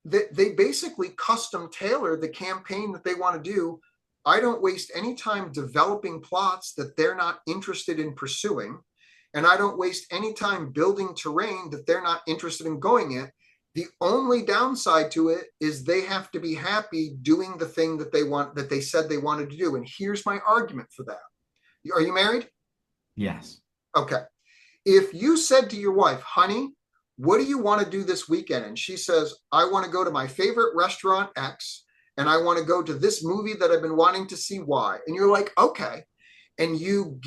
[SPEAKER 2] they basically custom tailor the campaign that they want to do. I don't waste any time developing plots that they're not interested in pursuing. And I don't waste any time building terrain that they're not interested in going in. The only downside to it is they have to be happy doing the thing that they said they wanted to do. And here's my argument for that. Are you married?
[SPEAKER 1] Yes.
[SPEAKER 2] Okay. If you said to your wife, honey, what do you want to do this weekend? And she says, I want to go to my favorite restaurant X, and I want to go to this movie that I've been wanting to see Y. And you're like, okay. And you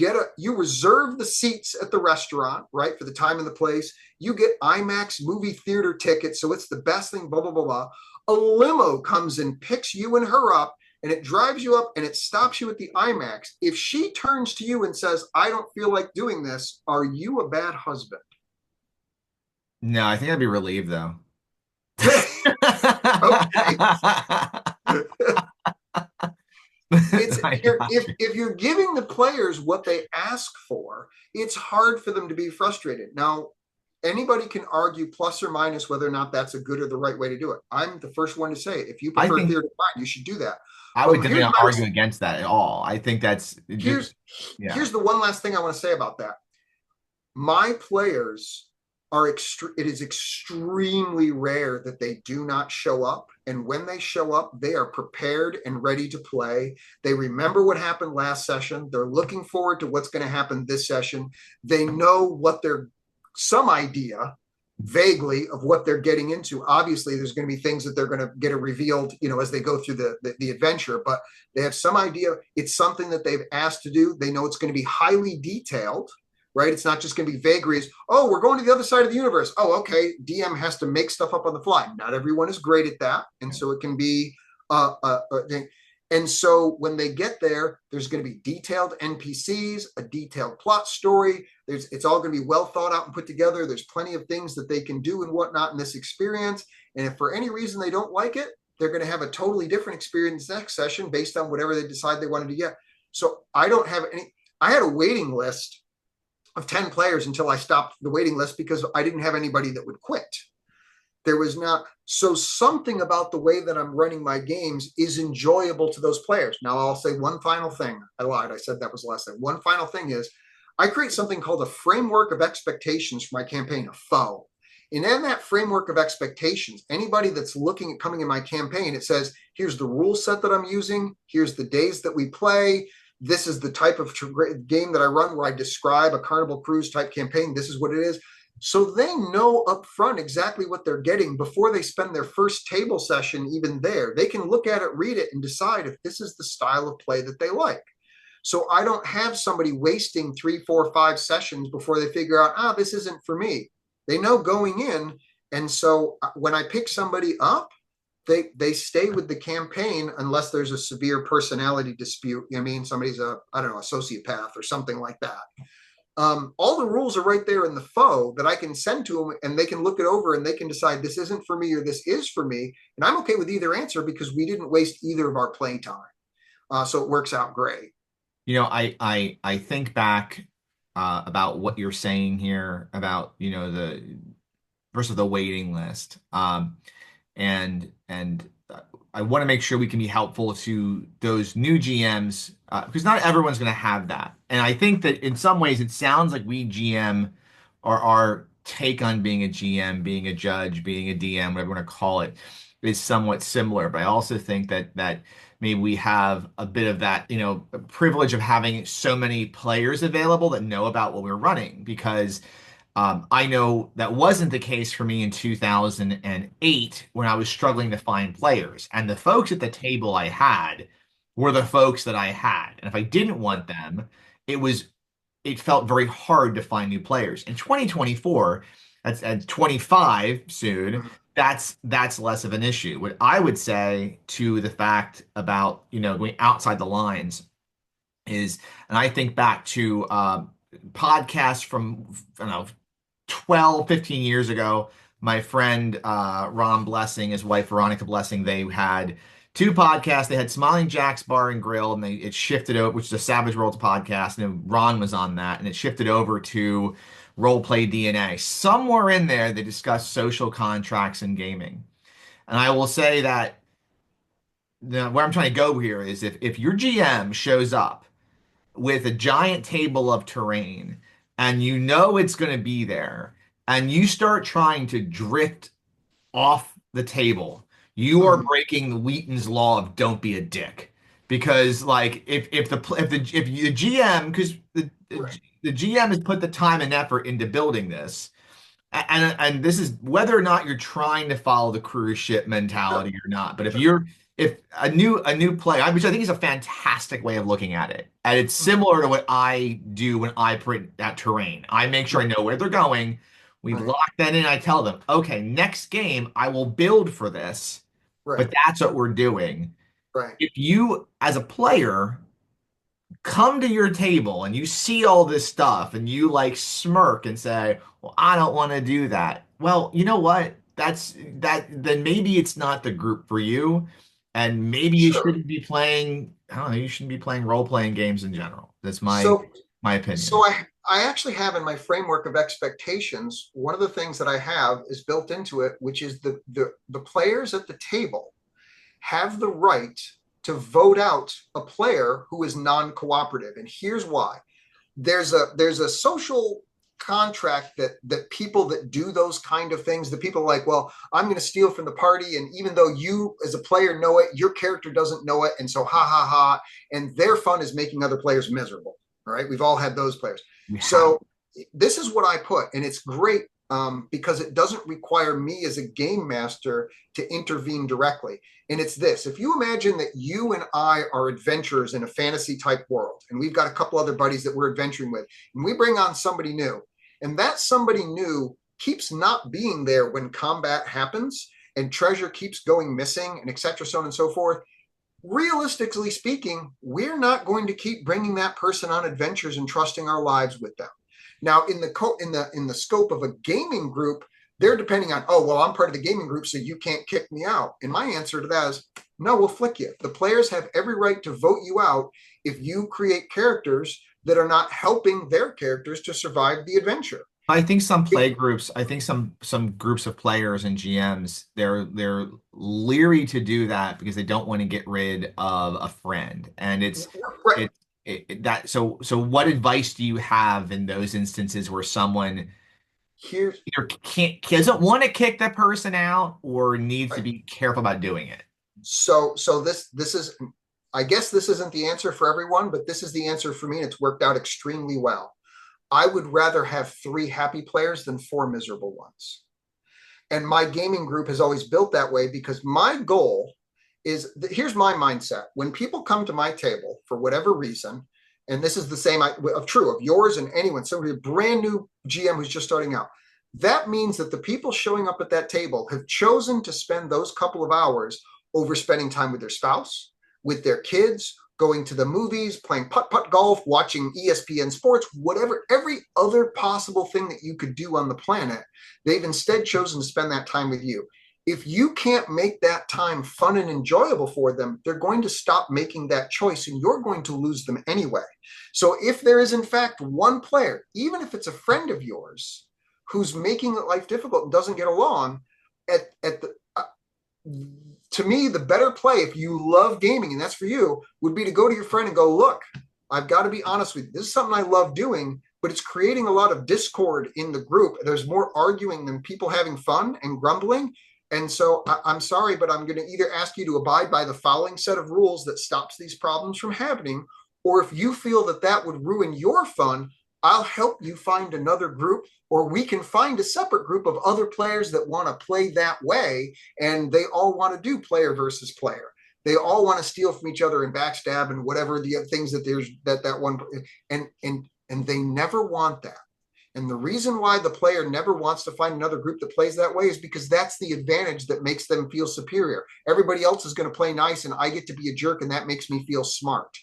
[SPEAKER 2] reserve the seats at the restaurant, right? For the time and the place. You get IMAX movie theater tickets. So it's the best thing, blah, blah, blah, blah. A limo comes and picks you and her up, and it drives you up and it stops you at the IMAX. If she turns to you and says, I don't feel like doing this, are you a bad husband?
[SPEAKER 1] No, I think I'd be relieved though.
[SPEAKER 2] Okay. It's
[SPEAKER 1] I
[SPEAKER 2] if
[SPEAKER 1] got
[SPEAKER 2] if you're giving the players what they ask for, it's hard for them to be frustrated. Now, anybody can argue plus or minus whether or not that's a good or the right way to do it. I'm the first one to say, if you
[SPEAKER 1] I
[SPEAKER 2] prefer
[SPEAKER 1] think
[SPEAKER 2] theater fine, you should do that.
[SPEAKER 1] I
[SPEAKER 2] But
[SPEAKER 1] would definitely
[SPEAKER 2] here's
[SPEAKER 1] not argue against that at all. I think that's just,
[SPEAKER 2] here's
[SPEAKER 1] yeah.
[SPEAKER 2] here's the one last thing I want to say about that. My players it is extremely rare that they do not show up, and when they show up they are prepared and ready to play. They remember what happened last session, they're looking forward to what's going to happen this session. They know what they're some idea vaguely of what they're getting into. Obviously there's going to be things that they're going to get revealed, as they go through the adventure, but they have some idea. It's something that they've asked to do. They know it's going to be highly detailed, right? It's not just going to be vagaries. Oh, we're going to the other side of the universe. Oh, okay. DM has to make stuff up on the fly. Not everyone is great at that. And so it can be a thing. And so when they get there, there's going to be detailed NPCs, a detailed plot story. It's all going to be well thought out and put together. There's plenty of things that they can do and whatnot in this experience. And if for any reason they don't like it, they're going to have a totally different experience next session based on whatever they decide they wanted to get. So I had a waiting list of 10 players until I stopped the waiting list because I didn't have anybody that would quit. There was not. So something about the way that I'm running my games is enjoyable to those players. Now I'll say one final thing. I lied. I said that was the last thing. One final thing is I create something called a framework of expectations for my campaign, a FO. And in that framework of expectations, anybody that's looking at coming in my campaign, it says, here's the rule set that I'm using. Here's the days that we play. This is the type of game that I run where I describe a Carnival Cruise type campaign. This is what it is. So they know up front exactly what they're getting before they spend their first table session even there. They can look at it, read it, and decide if this is the style of play that they like. So I don't have somebody wasting 3, 4, 5 sessions before they figure out, this isn't for me. They know going in. And so when I pick somebody up, they stay with the campaign unless there's a severe personality dispute. I mean, somebody's I don't know, a sociopath or something like that. All the rules are right there in the foe that I can send to them, and they can look it over and they can decide this isn't for me or this is for me. And I'm okay with either answer because we didn't waste either of our play time. So it works out great.
[SPEAKER 1] I think back about what you're saying here about, the versus the waiting list. And I want to make sure we can be helpful to those new GMs because not everyone's going to have that. And I think that in some ways it sounds like we GM or our take on being a GM, being a judge, being a DM, whatever you want to call it, is somewhat similar. But I also think that maybe we have a bit of that, privilege of having so many players available that know about what we're running because I know that wasn't the case for me in 2008 when I was struggling to find players. And the folks at the table I had were the folks that I had. And if I didn't want them, it was it felt very hard to find new players. In 2024, that's at 25 soon,
[SPEAKER 2] Mhm.
[SPEAKER 1] that's less of an issue. What I would say to the fact about, going outside the lines is, and I think back to podcasts from, I don't know, 12, 15 years ago, my friend Ron Blessing, his wife Veronica Blessing, they had two podcasts. They had Smiling Jack's Bar and Grill, and it shifted over, which is a Savage Worlds podcast, and Ron was on that, and it shifted over to Role Play DNA. Somewhere in there, they discussed social contracts and gaming. And I will say that where I'm trying to go here is if your GM shows up with a giant table of terrain and you know it's going to be there and you start trying to drift off the table, you are
[SPEAKER 2] Mhm.
[SPEAKER 1] breaking the Wheaton's law of don't be a dick. Because like if the GM because
[SPEAKER 2] Right.
[SPEAKER 1] the GM has put the time and effort into building this, and this is whether or not you're trying to follow the cruise ship
[SPEAKER 2] Sure.
[SPEAKER 1] mentality or not. But
[SPEAKER 2] Sure.
[SPEAKER 1] if a new play, which I think is a fantastic way of looking at it, and it's
[SPEAKER 2] Mhm.
[SPEAKER 1] similar to what I do when I print that terrain. I make sure I
[SPEAKER 2] Right.
[SPEAKER 1] know where they're going. We
[SPEAKER 2] Right.
[SPEAKER 1] lock that in. I tell them, okay, next game I will build for this, but
[SPEAKER 2] Right.
[SPEAKER 1] that's what we're doing.
[SPEAKER 2] Right.
[SPEAKER 1] If you, as a player, come to your table and you see all this stuff and you like smirk and say, "Well, I don't want to do that." Well, you know what? Then maybe it's not the group for you, and maybe you
[SPEAKER 2] Sure.
[SPEAKER 1] shouldn't be playing, I don't know, you shouldn't be playing role-playing games in general. That's
[SPEAKER 2] So
[SPEAKER 1] my
[SPEAKER 2] so
[SPEAKER 1] opinion.
[SPEAKER 2] I actually have in my framework of expectations, one of the things that I have is built into it, which is the players at the table have the right to vote out a player who is non-cooperative. And here's why. There's a social contract that people that do those kind of things, the people are like, well, I'm going to steal from the party, and even though you as a player know it, your character doesn't know it, and so ha ha ha, and their fun is making other players miserable. All right, we've all had those players.
[SPEAKER 1] We have.
[SPEAKER 2] So this is what I put, and it's great because it doesn't require me as a game master to intervene directly. And it's this: if you imagine that you and I are adventurers in a fantasy type world, and we've got a couple other buddies that we're adventuring with, and we bring on somebody new, and that somebody new keeps not being there when combat happens, and treasure keeps going missing, and etc., so on and so forth. Realistically speaking, we're not going to keep bringing that person on adventures and trusting our lives with them. Now, in the scope of a gaming group, they're depending on, oh, well, I'm part of the gaming group, so you can't kick me out. And my answer to that is, no, we'll flick you. The players have every right to vote you out if you create characters that are not helping their characters to survive the adventure.
[SPEAKER 1] I think some play groups, I think some groups of players and GMs, they're leery to do that because they don't want to get rid of a friend. And
[SPEAKER 2] Right.
[SPEAKER 1] it, that so what advice do you have in those instances where someone
[SPEAKER 2] Here's
[SPEAKER 1] either can't doesn't want to kick that person out or needs to
[SPEAKER 2] right.
[SPEAKER 1] be careful about doing it?
[SPEAKER 2] So this is, I guess this isn't the answer for everyone, but this is the answer for me, and it's worked out extremely well. I would rather have three happy players than four miserable ones. And my gaming group has always built that way because my goal is here's my mindset. When people come to my table for whatever reason, and this is the same of true of yours and anyone, somebody a brand new GM who's just starting out, that means that the people showing up at that table have chosen to spend those couple of hours over spending time with their spouse, with their kids, going to the movies, playing putt-putt golf, watching ESPN sports, whatever, every other possible thing that you could do on the planet. They've instead chosen to spend that time with you. If you can't make that time fun and enjoyable for them, they're going to stop making that choice and you're going to lose them anyway. So if there is in fact one player, even if it's a friend of yours, who's making life difficult and doesn't get along, at the to me, the better play, if you love gaming and that's for you, would be to go to your friend and go, look, I've got to be honest with you. This is something I love doing, but it's creating a lot of discord in the group. There's more arguing than people having fun and grumbling. And so I'm sorry, but I'm going to either ask you to abide by the following set of rules that stops these problems from happening, or if you feel that that would ruin your fun, I'll help you find another group, or we can find a separate group of other players that want to play that way. And they all want to do player versus player. They all want to steal from each other and backstab and whatever the things that there's that one, and they never want that. And the reason why the player never wants to find another group that plays that way is because that's the advantage that makes them feel superior. Everybody else is going to play nice and I get to be a jerk and that makes me feel smart.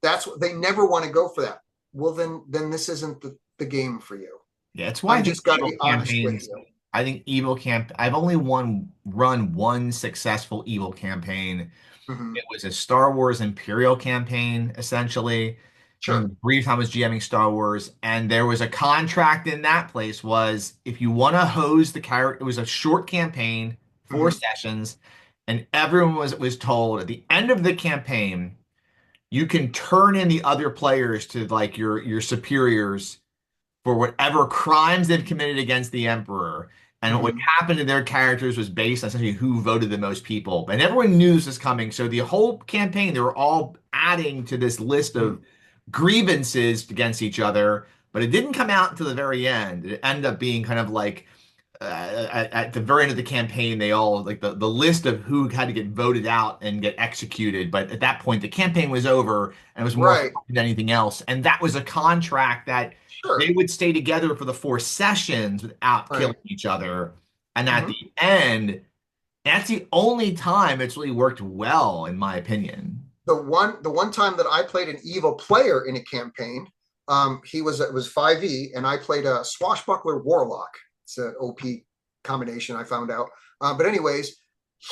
[SPEAKER 2] That's what they never want to go for that. Well, then this isn't the game for you.
[SPEAKER 1] Yeah, it's why I
[SPEAKER 2] I'm
[SPEAKER 1] think
[SPEAKER 2] just got to
[SPEAKER 1] evil
[SPEAKER 2] be honest with
[SPEAKER 1] campaigns.
[SPEAKER 2] you.
[SPEAKER 1] I think evil camp. I've only run one successful evil campaign.
[SPEAKER 2] Mm-hmm.
[SPEAKER 1] It was a Star Wars Imperial campaign, essentially. During the
[SPEAKER 2] Sure.
[SPEAKER 1] brief time I was GMing Star Wars, and there was a contract in that place was if you want to hose the character, it was a short campaign, four
[SPEAKER 2] Mm-hmm.
[SPEAKER 1] sessions, and everyone was told at the end of the campaign, you can turn in the other players to like your superiors for whatever crimes they've committed against the emperor. And what
[SPEAKER 2] Mm-hmm.
[SPEAKER 1] happened to their characters was based on essentially who voted the most people. And everyone knew this was coming. So the whole campaign, they were all adding to this list
[SPEAKER 2] Mm-hmm.
[SPEAKER 1] of grievances against each other. But it didn't come out until the very end. It ended up being kind of like at the very end of the campaign, they all like the list of who had to get voted out and get executed. But at that point, the campaign was over and it was more fun
[SPEAKER 2] Right.
[SPEAKER 1] than anything else. And that was a contract that they
[SPEAKER 2] Sure.
[SPEAKER 1] would stay together for the four sessions without killing
[SPEAKER 2] Right.
[SPEAKER 1] each other. And at
[SPEAKER 2] Mm-hmm.
[SPEAKER 1] the end, that's the only time it's really worked well, in my opinion.
[SPEAKER 2] The one time that I played an evil player in a campaign, he was it was 5e, and I played a swashbuckler warlock. It's an OP combination, I found out. But anyways,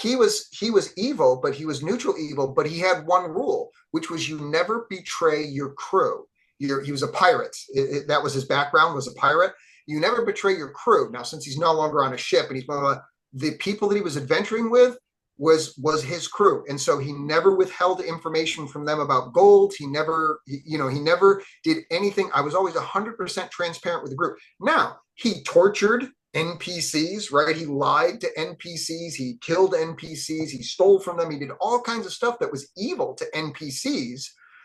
[SPEAKER 2] he was evil, but he was neutral evil. But he had one rule, which was you never betray your crew. He was a pirate. That was his background, was a pirate. You never betray your crew. Now, since he's no longer on a ship and he's blah, blah, blah, the people that he was adventuring with was his crew, and so he never withheld information from them about gold. He never did anything. I was always 100% transparent with the group. Now, he tortured NPCs, right? He lied to NPCs, he killed NPCs, he stole from them, he did all kinds of stuff that was evil to NPCs,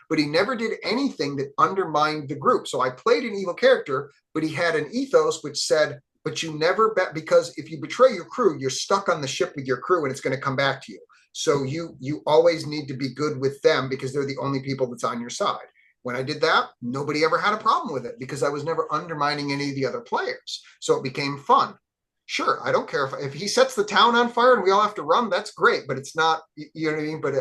[SPEAKER 2] but he never did anything that undermined the group. So I played an evil character, but he had an ethos which said, but you never bet, because if you betray your crew, you're stuck on the ship with your crew and it's going to come back to you. So you always need to be good with them because they're the only people that's on your side. When I did that, nobody ever had a problem with it because I was never undermining any of the other players. So it became fun. Sure, I don't care if he sets the town on fire and we all have to run, that's great, but it's not, you know what I mean? But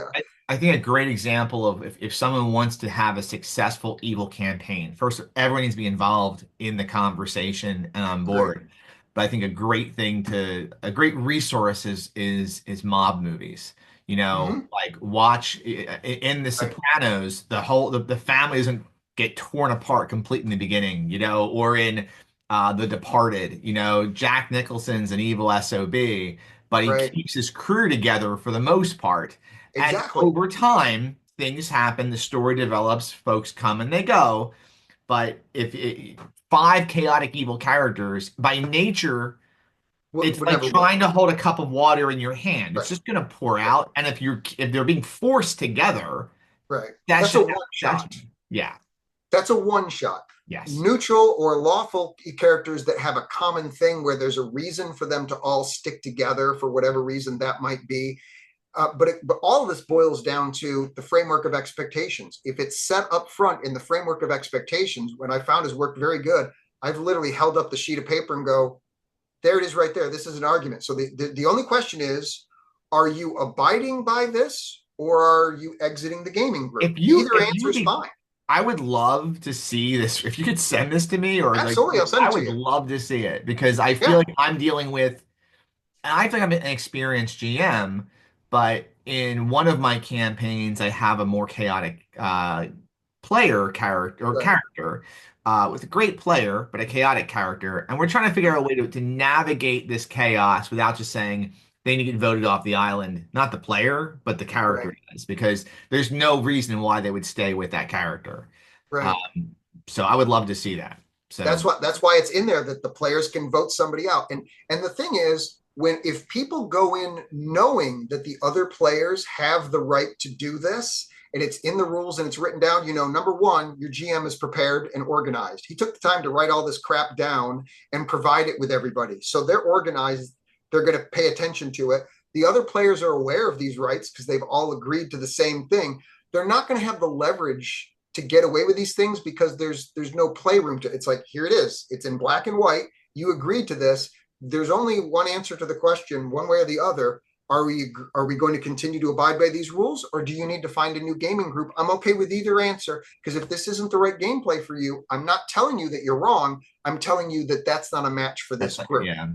[SPEAKER 1] I think a great example of if someone wants to have a successful evil campaign, first, everyone needs to be involved in the conversation and on
[SPEAKER 2] agreed.
[SPEAKER 1] board. But I think a great resource is mob movies. You know,
[SPEAKER 2] Mm-hmm.
[SPEAKER 1] like watch in The
[SPEAKER 2] Right,
[SPEAKER 1] Sopranos, the family doesn't get torn apart completely in the beginning, you know, or in The Departed, you know, Jack Nicholson's an evil SOB, but he
[SPEAKER 2] right.
[SPEAKER 1] keeps his crew together for the most part. And
[SPEAKER 2] Exactly.
[SPEAKER 1] over time, things happen, the story develops, folks come and they go. But if five chaotic evil characters, by nature, it's
[SPEAKER 2] Would
[SPEAKER 1] like
[SPEAKER 2] never work.
[SPEAKER 1] trying to hold a cup of water in your hand. It's
[SPEAKER 2] Right,
[SPEAKER 1] just going to pour
[SPEAKER 2] right,
[SPEAKER 1] out. And if they're being forced together,
[SPEAKER 2] right.
[SPEAKER 1] that's
[SPEAKER 2] That's a
[SPEAKER 1] just
[SPEAKER 2] one
[SPEAKER 1] that's
[SPEAKER 2] shot.
[SPEAKER 1] yeah,
[SPEAKER 2] That's a one shot.
[SPEAKER 1] yes.
[SPEAKER 2] Neutral or lawful characters that have a common thing where there's a reason for them to all stick together for whatever reason that might be. But all of this boils down to the framework of expectations. If it's set up front in the framework of expectations, what I found has worked very good. I've literally held up the sheet of paper and go, there it is right there. This is an argument. So the only question is, are you abiding by this or are you exiting the gaming group? Either
[SPEAKER 1] If you
[SPEAKER 2] answer
[SPEAKER 1] would
[SPEAKER 2] is
[SPEAKER 1] be,
[SPEAKER 2] fine.
[SPEAKER 1] I would love to see this. If you could send this to me, or like,
[SPEAKER 2] Absolutely. I'll send
[SPEAKER 1] I
[SPEAKER 2] it to
[SPEAKER 1] would
[SPEAKER 2] you.
[SPEAKER 1] love to see it because I feel
[SPEAKER 2] Yeah.
[SPEAKER 1] like I'm dealing with, and I think I'm an experienced GM, but in one of my campaigns, I have a more chaotic player character
[SPEAKER 2] Right.
[SPEAKER 1] with a great player, but a chaotic character, and we're trying to figure out a way to navigate this chaos without just saying they need to get voted off the island, not the player, but the
[SPEAKER 2] Right.
[SPEAKER 1] character does, because there's no reason why they would stay with that character.
[SPEAKER 2] Right.
[SPEAKER 1] So I would love to see that. So
[SPEAKER 2] That's why it's in there that the players can vote somebody out. And the thing is, when if people go in knowing that the other players have the right to do this and it's in the rules and it's written down, number one, your GM is prepared and organized. He took the time to write all this crap down and provide it with everybody. So they're organized, they're going to pay attention to it. The other players are aware of these rights because they've all agreed to the same thing. They're not going to have the leverage to get away with these things because there's no playroom to. It's like, here it is, it's in black and white, you agreed to this, there's only one answer to the question, one way or the other. Are we going to continue to abide by these rules, or do you need to find a new gaming group? I'm okay with either answer, because if this isn't the right gameplay for you, I'm not telling you that you're wrong, I'm telling you that that's not a match for
[SPEAKER 1] that's
[SPEAKER 2] this
[SPEAKER 1] like,
[SPEAKER 2] group.
[SPEAKER 1] yeah.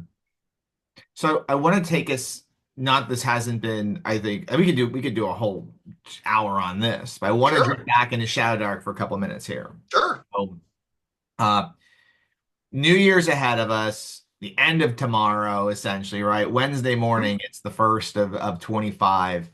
[SPEAKER 1] So I want to take us, not this hasn't been, I think we could do a whole hour on this, but I want to drift
[SPEAKER 2] Sure.
[SPEAKER 1] back into Shadowdark for a couple minutes here.
[SPEAKER 2] Sure.
[SPEAKER 1] So uh New Year's ahead of us, the end of tomorrow, essentially, right? Wednesday
[SPEAKER 2] Mm-hmm.
[SPEAKER 1] morning, it's the first of 25.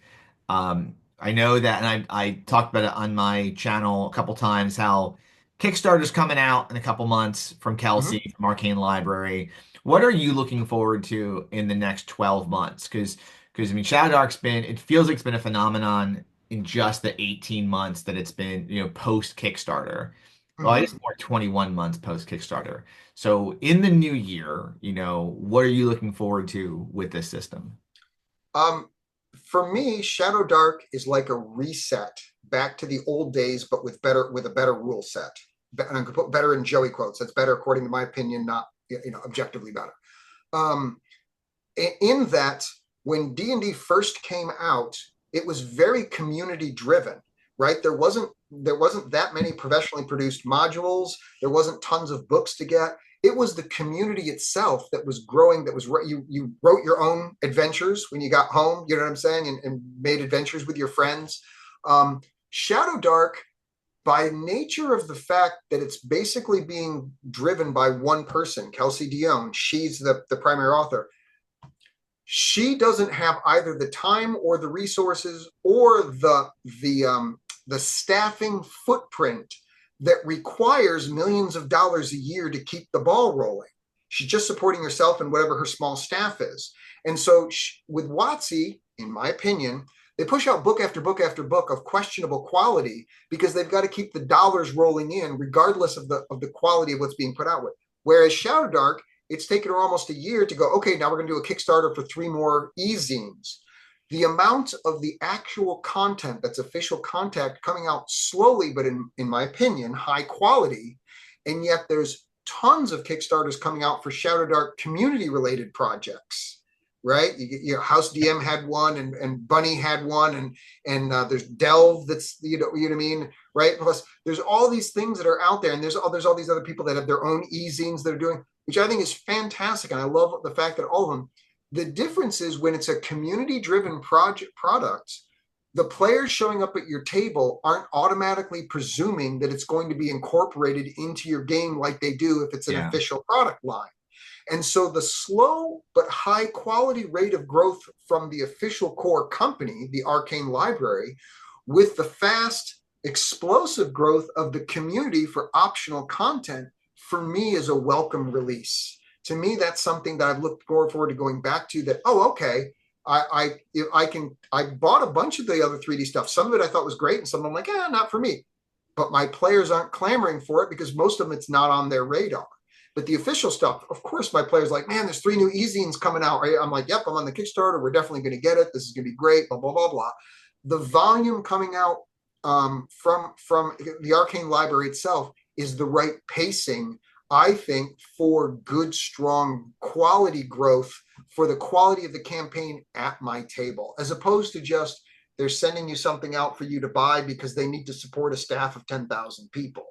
[SPEAKER 1] I know that, and I talked about it on my channel a couple times, how Kickstarter's coming out in a couple months from
[SPEAKER 2] Mm-hmm.
[SPEAKER 1] Kelsey from Arcane Library. What are you looking forward to in the next 12 months? Because I mean, Shadowdark's been, it feels like it's been a phenomenon in just the 18 months that it's been, post Kickstarter. Well, I guess
[SPEAKER 2] Mm-hmm.
[SPEAKER 1] more 21 months post Kickstarter. So in the new year, what are you looking forward to with this system?
[SPEAKER 2] Um, for me, Shadow Dark is like a reset back to the old days, but with a better rule set. And I could put better in Joey quotes. That's better according to my opinion, not objectively better. Um, in that, when D&D first came out, it was very community driven, right? There wasn't that many professionally produced modules. There wasn't tons of books to get. It was the community itself that was growing. That was you wrote your own adventures when you got home. You know what I'm saying, and made adventures with your friends. Shadow Dark, by nature of the fact that it's basically being driven by one person, Kelsey Dion, she's the primary author. She doesn't have either the time or the resources or the staffing footprint that requires millions of dollars a year to keep the ball rolling. She's just supporting herself and whatever her small staff is. And so with WotC, in my opinion, they push out book after book after book of questionable quality because they've got to keep the dollars rolling in regardless of the quality of what's being put out with. Whereas Shadow Dark, it's taken her almost a year to go, okay, now we're going to do a Kickstarter for 3 more e-zines. The amount of the actual content that's official content coming out slowly, but in my opinion, high quality. And yet there's tons of Kickstarters coming out for Shadow Dark community related projects, right? House DM had one, and Bunny had one, and there's Delve that's you know what I mean, right? Plus there's all these things that are out there, and there's all these other people that have their own e-zines that are doing, which I think is fantastic, and I love the fact that all of them. The difference is when it's a community-driven product, the players showing up at your table aren't automatically presuming that it's going to be incorporated into your game like they do if it's an
[SPEAKER 1] Yeah.
[SPEAKER 2] official product line. And so the slow but high quality rate of growth from the official core company, the Arcane Library, with the fast, explosive growth of the community for optional content, for me is a welcome release. To me, that's something that I've looked forward to going back to. That, oh, okay, I bought a bunch of the other 3D stuff. Some of it I thought was great, and some of them I'm like, not for me. But my players aren't clamoring for it because most of them it's not on their radar. But the official stuff, of course, my players like, man, there's 3 new e-zines coming out. Right? I'm like, yep, I'm on the Kickstarter. We're definitely going to get it. This is going to be great. Blah blah blah blah. The volume coming out from the Arcane Library itself is the right pacing I think for good, strong quality growth for the quality of the campaign at my table, as opposed to just they're sending you something out for you to buy because they need to support a staff of 10,000 people.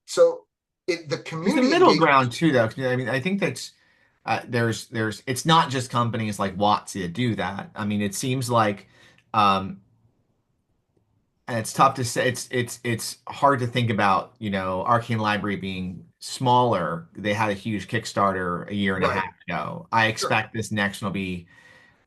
[SPEAKER 2] So the
[SPEAKER 1] There's a
[SPEAKER 2] community
[SPEAKER 1] middle
[SPEAKER 2] engagement.
[SPEAKER 1] ground too, though. I mean, I think that's there's it's not just companies like WotC that do that. I mean, it seems like um, and it's tough to say. It's hard to think about, Arcane Library being smaller. They had a huge Kickstarter a year and a half
[SPEAKER 2] Right.
[SPEAKER 1] ago. I
[SPEAKER 2] Sure.
[SPEAKER 1] expect this next one will be.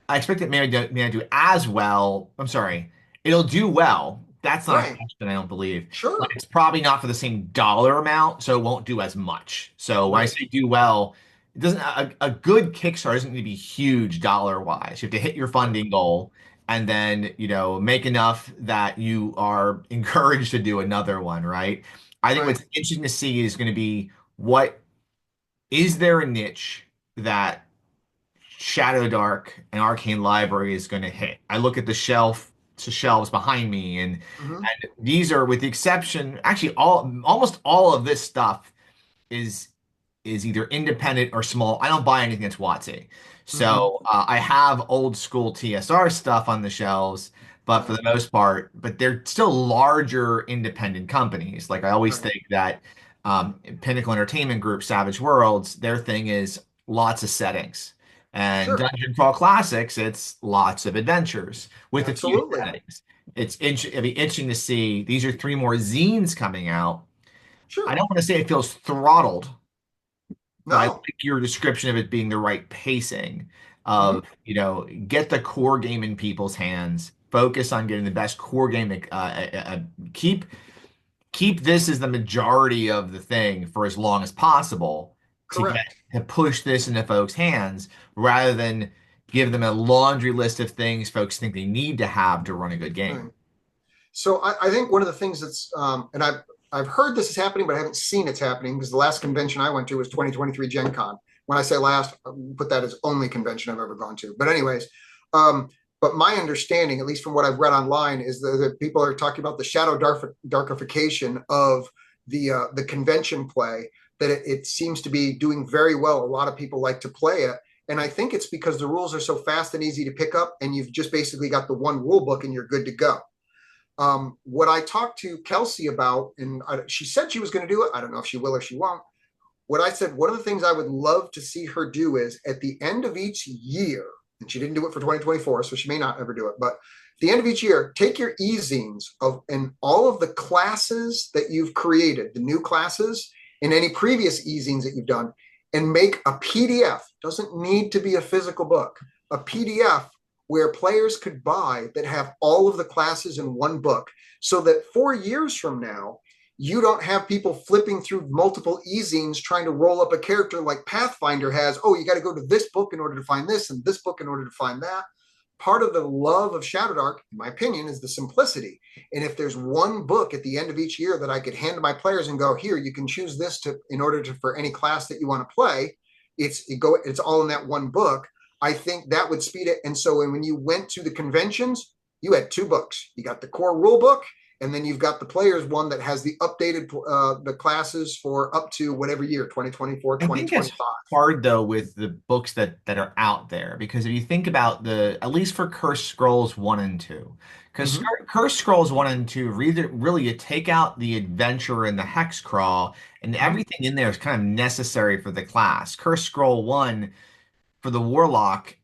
[SPEAKER 1] I expect it may not do as well. I'm sorry. It'll do well. That's not a
[SPEAKER 2] Right.
[SPEAKER 1] question, I don't believe. But
[SPEAKER 2] Sure.
[SPEAKER 1] it's probably not for the same dollar amount, so it won't do as much. So when I
[SPEAKER 2] Right.
[SPEAKER 1] say do well, it doesn't a good Kickstarter doesn't need to be huge dollar wise. You have to hit your
[SPEAKER 2] Right.
[SPEAKER 1] funding goal and then, make enough that you are encouraged to do another one, right? I think
[SPEAKER 2] Right.
[SPEAKER 1] what's interesting to see is going to be what is there a niche that Shadowdark and Arcane Library is going to hit. I look at the shelves behind me,
[SPEAKER 2] Hmm.
[SPEAKER 1] and these are, with the exception, actually, almost all of this stuff is either independent or small. I don't buy anything that's WotC.
[SPEAKER 2] Hmm.
[SPEAKER 1] So I have old school TSR stuff on the shelves, but for
[SPEAKER 2] Right.
[SPEAKER 1] the most part, but they're still larger independent companies. Like I always
[SPEAKER 2] Right.
[SPEAKER 1] think that Pinnacle Entertainment Group, Savage Worlds, their thing is lots of settings. And
[SPEAKER 2] Sure.
[SPEAKER 1] Dungeon Crawl Classics, it's lots of adventures with a few
[SPEAKER 2] Absolutely.
[SPEAKER 1] settings. It'd be interesting to see. These are three more zines coming out. I
[SPEAKER 2] Sure.
[SPEAKER 1] don't want to say it feels throttled, but I
[SPEAKER 2] No.
[SPEAKER 1] like your description of it being the right pacing
[SPEAKER 2] Hmm.
[SPEAKER 1] of, get the core game in people's hands, focus on getting the best core game, keep this as the majority of the thing for as long as possible
[SPEAKER 2] Correct.
[SPEAKER 1] to push this into folks' hands rather than give them a laundry list of things folks think they need to have to run a good
[SPEAKER 2] Right.
[SPEAKER 1] game.
[SPEAKER 2] So I think one of the things that's and I've heard this is happening, but I haven't seen it's happening because the last convention I went to was 2023 Gen Con. When I say last, I put that as only convention I've ever gone to. But anyways, um, but my understanding, at least from what I've read online, is that people are talking about the shadow darkification of the convention play. That it seems to be doing very well. A lot of people like to play it, and I think it's because the rules are so fast and easy to pick up, and you've just basically got the one rule book and you're good to go. What I talked to Kelsey about, and she said she was going to do it. I don't know if she will or she won't. What I said, one of the things I would love to see her do is at the end of each year, and she didn't do it for 2024, so she may not ever do it, but at the end of each year, take your e-zines of and all of the classes that you've created, the new classes, and any previous e-zines that you've done, and make a PDF. Doesn't need to be a physical book, a PDF where players could buy that have all of the classes in one book so that 4 years from now, you don't have people flipping through multiple e-zines trying to roll up a character like Pathfinder has. Oh, you got to go to this book in order to find this and this book in order to find that. Part of the love of Shadowdark, in my opinion, is the simplicity. And if there's one book at the end of each year that I could hand to my players and go, here, you can choose this to in order to for any class that you want to play, it's all in that one book. I think that would speed it. And so when you went to the conventions, you had two books. You got the core rule book, and then you've got the players one that has the updated the classes for up to whatever year, 2024,
[SPEAKER 1] I think it's
[SPEAKER 2] 2025.
[SPEAKER 1] hard though with the books that are out there because if you think about at least for Cursed Scrolls 1 and 2, because
[SPEAKER 2] Mm-hmm.
[SPEAKER 1] Cursed Scrolls 1 and 2 really you take out the adventure and the hex crawl and
[SPEAKER 2] Mm-hmm.
[SPEAKER 1] everything in there is kind of necessary for the class. Cursed Scroll 1 for the warlock,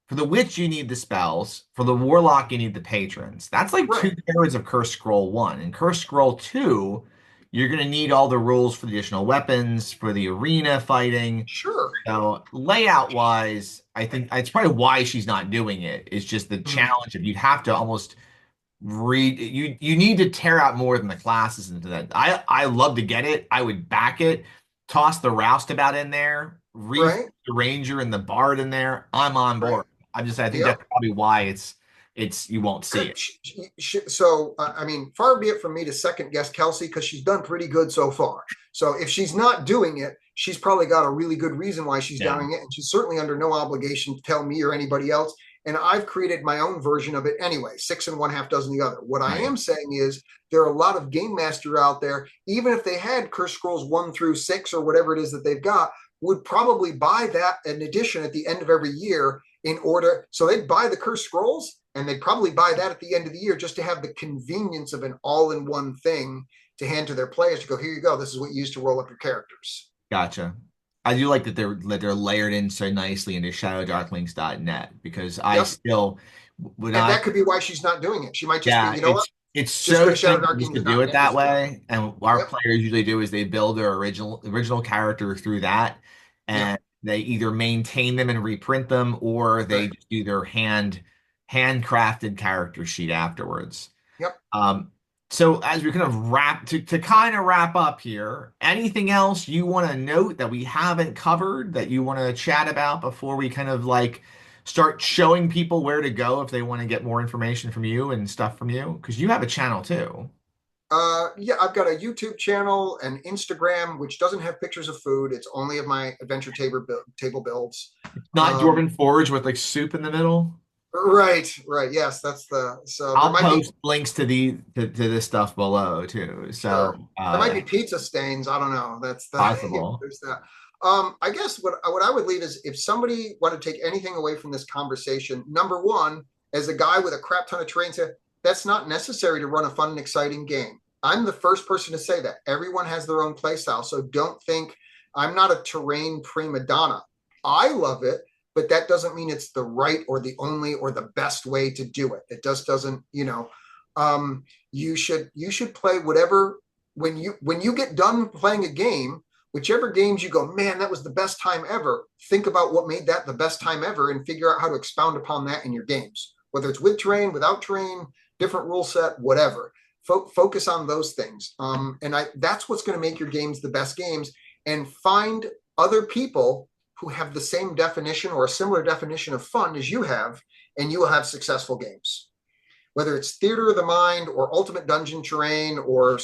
[SPEAKER 1] for the witch, you need the spells. For the warlock, you need the patrons. That's like
[SPEAKER 2] Right.
[SPEAKER 1] two-thirds of Curse Scroll 1. In Curse Scroll 2, you're going to need all the rules for the additional weapons, for the arena fighting.
[SPEAKER 2] Sure.
[SPEAKER 1] So, layout wise, I think it's probably why she's not doing it. It's just the
[SPEAKER 2] Mm-hmm.
[SPEAKER 1] challenge of you'd have to almost read you need to tear out more than the classes into that. I love to get it. I would back it. Toss the roustabout in there, re
[SPEAKER 2] Right.
[SPEAKER 1] the ranger and the bard in there. I'm on
[SPEAKER 2] Right.
[SPEAKER 1] board. I think that's
[SPEAKER 2] Yep.
[SPEAKER 1] probably why it's you won't see
[SPEAKER 2] Good.
[SPEAKER 1] it.
[SPEAKER 2] So, I mean, far be it from me to second guess Kelsey because she's done pretty good so far. So, if she's not doing it, she's probably got a really good reason why she's
[SPEAKER 1] Yeah.
[SPEAKER 2] doing it. And she's certainly under no obligation to tell me or anybody else. and I've created my own version of it anyway, six and one half dozen the other. What I
[SPEAKER 1] Right.
[SPEAKER 2] am saying is there are a lot of game master out there, even if they had Curse Scrolls 1 through 6 or whatever it is that they've got, would probably buy that an edition at the end of every year in order. So they'd buy the Curse Scrolls and they'd probably buy that at the end of the year just to have the convenience of an all-in-one thing to hand to their players to go, here you go, this is what you use to roll up your characters.
[SPEAKER 1] Gotcha. I do like that they're layered in so nicely into shadowdarklinks.net because I
[SPEAKER 2] Yep.
[SPEAKER 1] still when
[SPEAKER 2] And
[SPEAKER 1] I
[SPEAKER 2] that could be why she's not doing it. She might just be,
[SPEAKER 1] yeah,
[SPEAKER 2] you know what?
[SPEAKER 1] it's
[SPEAKER 2] Just
[SPEAKER 1] so
[SPEAKER 2] because Shadow
[SPEAKER 1] simple just
[SPEAKER 2] Darking
[SPEAKER 1] to
[SPEAKER 2] is
[SPEAKER 1] do
[SPEAKER 2] not
[SPEAKER 1] it
[SPEAKER 2] net
[SPEAKER 1] that
[SPEAKER 2] as good.
[SPEAKER 1] way. And what our
[SPEAKER 2] Yep.
[SPEAKER 1] players usually do is they build their original character through that,
[SPEAKER 2] Yep.
[SPEAKER 1] and they either maintain them and reprint them, or they
[SPEAKER 2] Right.
[SPEAKER 1] just do their handcrafted character sheet afterwards.
[SPEAKER 2] Yep.
[SPEAKER 1] Um, so as we kind of to kind of wrap up here, anything else you want to note that we haven't covered that you want to chat about before we kind of like start showing people where to go if they want to get more information from you and stuff from you? Because you have a channel too.
[SPEAKER 2] Yeah, I've got a YouTube channel and Instagram, which doesn't have pictures of food. It's only of my adventure table builds.
[SPEAKER 1] Not
[SPEAKER 2] Um,
[SPEAKER 1] Dwarven Forge with like soup in the middle.
[SPEAKER 2] right, right. Yes, that's the, so there
[SPEAKER 1] I'll
[SPEAKER 2] might be,
[SPEAKER 1] post links to this stuff below too.
[SPEAKER 2] sure,
[SPEAKER 1] So
[SPEAKER 2] there might be pizza stains. I don't know. That's the,
[SPEAKER 1] possible.
[SPEAKER 2] there's that. I guess what I would leave is if somebody wanted to take anything away from this conversation, number one, as a guy with a crap ton of terrain, that's not necessary to run a fun and exciting game. I'm the first person to say that. Everyone has their own play style, so don't think I'm not a terrain prima donna. I love it, but that doesn't mean it's the right or the only or the best way to do it. It just doesn't, you should play whatever when you get done playing a game, whichever games you go, man, that was the best time ever. Think about what made that the best time ever and figure out how to expound upon that in your games, whether it's with terrain, without terrain, different rule set, whatever. Focus on those things, and that's what's going to make your games the best games. And find other people who have the same definition or a similar definition of fun as you have, and you will have successful games, whether it's theater of the mind or ultimate dungeon terrain or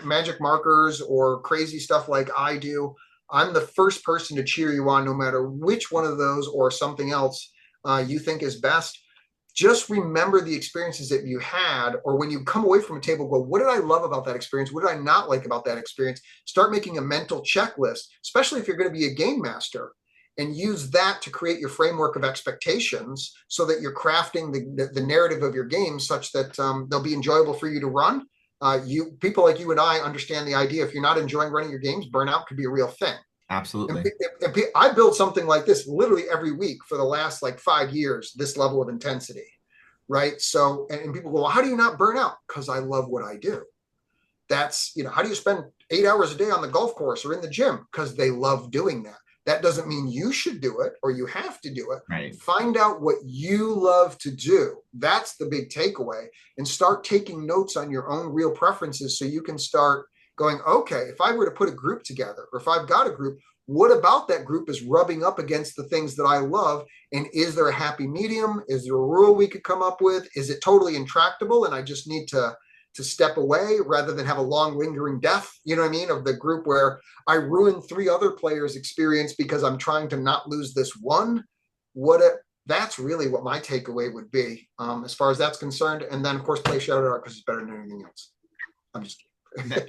[SPEAKER 2] magic markers or crazy stuff like I do. I'm the first person to cheer you on no matter which one of those or something else you think is best. Just remember the experiences that you had, or when you come away from a table, go, what did I love about that experience? What did I not like about that experience? Start making a mental checklist, especially if you're going to be a game master, and use that to create your framework of expectations so that you're crafting the narrative of your game such that they'll be enjoyable for you to run. People like you and I understand the idea. If you're not enjoying running your games, burnout could be a real thing. And,
[SPEAKER 1] Absolutely.
[SPEAKER 2] and I build something like this literally every week for the last like 5 years, this level of intensity, right? So, and people go, well, how do you not burn out? Because I love what I do. That's, how do you spend 8 hours a day on the golf course or in the gym? Because they love doing that. That doesn't mean you should do it or you have to do it.
[SPEAKER 1] Right.
[SPEAKER 2] Find out what you love to do. That's the big takeaway. And start taking notes on your own real preferences so you can start going, okay, if I were to put a group together, or if I've got a group, what about that group is rubbing up against the things that I love? And is there a happy medium? Is there a rule we could come up with? Is it totally intractable and I just need to step away rather than have a long lingering death, you know what I mean, of the group where I ruined 3 other players' experience because I'm trying to not lose this one? That's really what my takeaway would be, as far as that's concerned. And then of course play Shadowdark because it's better than anything else. I'm just kidding.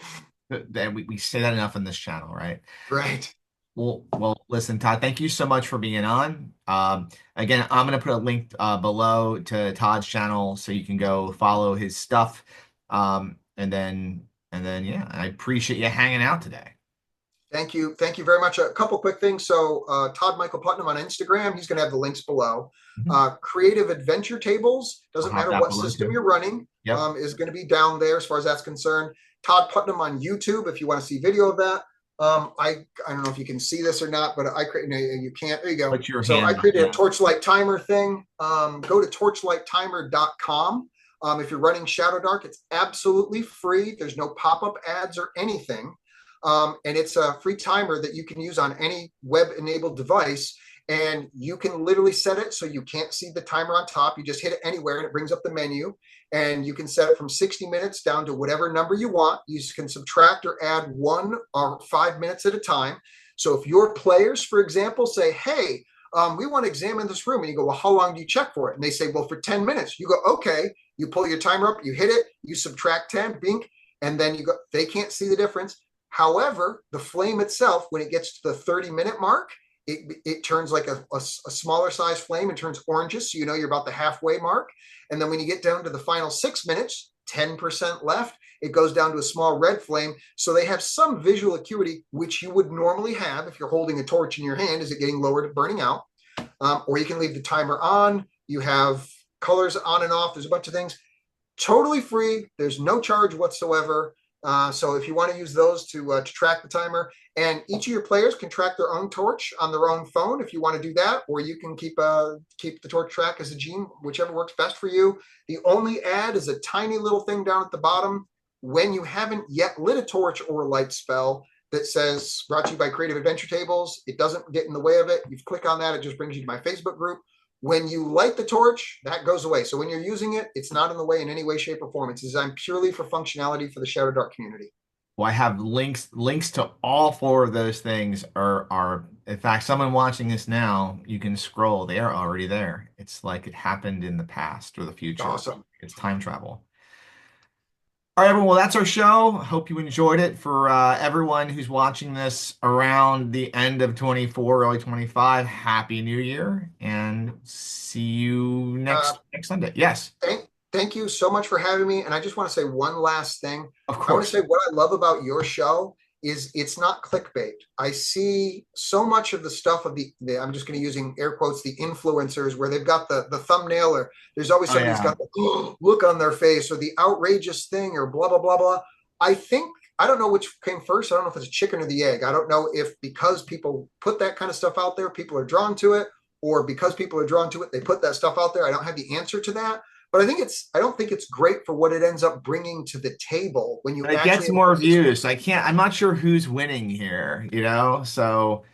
[SPEAKER 1] That we say that enough on this channel, right?
[SPEAKER 2] Right.
[SPEAKER 1] Well, listen, Todd, thank you so much for being on. Again, I'm going to put a link below to Todd's channel so you can go follow his stuff. And then, yeah, I appreciate you hanging out today.
[SPEAKER 2] Thank you. Thank you very much. A couple quick things. So Todd Michael Putnam on Instagram, he's going to have the links below.
[SPEAKER 1] Mhm.
[SPEAKER 2] Creative Adventure Tables,
[SPEAKER 1] I'll
[SPEAKER 2] doesn't
[SPEAKER 1] have
[SPEAKER 2] matter
[SPEAKER 1] that
[SPEAKER 2] what
[SPEAKER 1] below
[SPEAKER 2] system
[SPEAKER 1] too.
[SPEAKER 2] you're running,
[SPEAKER 1] Yep.
[SPEAKER 2] is going to be down there as far as that's concerned. Todd Putnam on YouTube, if you want to see video of that. I don't know if you can see this or not, but I created, you can't, there you go.
[SPEAKER 1] Put your
[SPEAKER 2] So I
[SPEAKER 1] hand up.
[SPEAKER 2] created a
[SPEAKER 1] Yeah.
[SPEAKER 2] torchlight timer thing. Go to torchlighttimer.com. If you're running Shadowdark, it's absolutely free. There's no pop-up ads or anything. And it's a free timer that you can use on any web-enabled device. And you can literally set it so you can't see the timer on top. You just hit it anywhere and it brings up the menu. And you can set it from 60 minutes down to whatever number you want. You can subtract or add 1 or 5 minutes at a time. So if your players, for example, say, hey, we want to examine this room. And you go, well, how long do you check for it? And they say, well, for 10 minutes. You go, okay. You pull your timer up, you hit it, you subtract 10, bink, and then you go, they can't see the difference. However, the flame itself, when it gets to the 30-minute mark, it turns like a smaller size flame and turns oranges. So you know you're about the halfway mark. And then when you get down to the final 6 minutes, 10% left, it goes down to a small red flame. So they have some visual acuity, which you would normally have if you're holding a torch in your hand. Is it getting lower to burning out? Or you can leave the timer on. You have colors on and off. There's a bunch of things. Totally free. There's no charge whatsoever. So if you want to use those to track the timer, and each of your players can track their own torch on their own phone if you want to do that, or you can keep the torch track as a gene, whichever works best for you. The only add is a tiny little thing down at the bottom when you haven't yet lit a torch or a light spell that says brought to you by Creative Adventure Tables. It doesn't get in the way of it. You click on that, it just brings you to my Facebook group. When you light the torch, that goes away. So when you're using it, it's not in the way in any way, shape, or form. It's designed purely for functionality for the Shadowdark community.
[SPEAKER 1] Well, I have links to all four of those things are in fact, someone watching this now, you can scroll. They are already there. It's like it happened in the past or the future.
[SPEAKER 2] Awesome.
[SPEAKER 1] It's time travel. All right, everyone. Well, that's our show. Hope you enjoyed it. For everyone who's watching this around the end of 24, early 25, Happy New Year, and see you
[SPEAKER 2] Uh,
[SPEAKER 1] next Sunday. Yes,
[SPEAKER 2] thank you so much for having me. And I just want to say one last thing.
[SPEAKER 1] of
[SPEAKER 2] I want to
[SPEAKER 1] course.
[SPEAKER 2] say what I love about your show is it's not clickbait. I see so much of the stuff of the I'm just going to using air quotes, the influencers where they've got the thumbnail, or there's always
[SPEAKER 1] Oh
[SPEAKER 2] somebody who's
[SPEAKER 1] yeah.
[SPEAKER 2] got the look on their face, or the outrageous thing, or blah blah blah blah. I think I don't know which came first. I don't know if it's a chicken or the egg. I don't know if because people put that kind of stuff out there, people are drawn to it, or because people are drawn to it, they put that stuff out there. I don't have the answer to that. But I don't think it's great for what it ends up bringing to the table when you
[SPEAKER 1] But it
[SPEAKER 2] actually
[SPEAKER 1] gets
[SPEAKER 2] have
[SPEAKER 1] more
[SPEAKER 2] a taste.
[SPEAKER 1] views. I'm not sure who's winning here, you know? So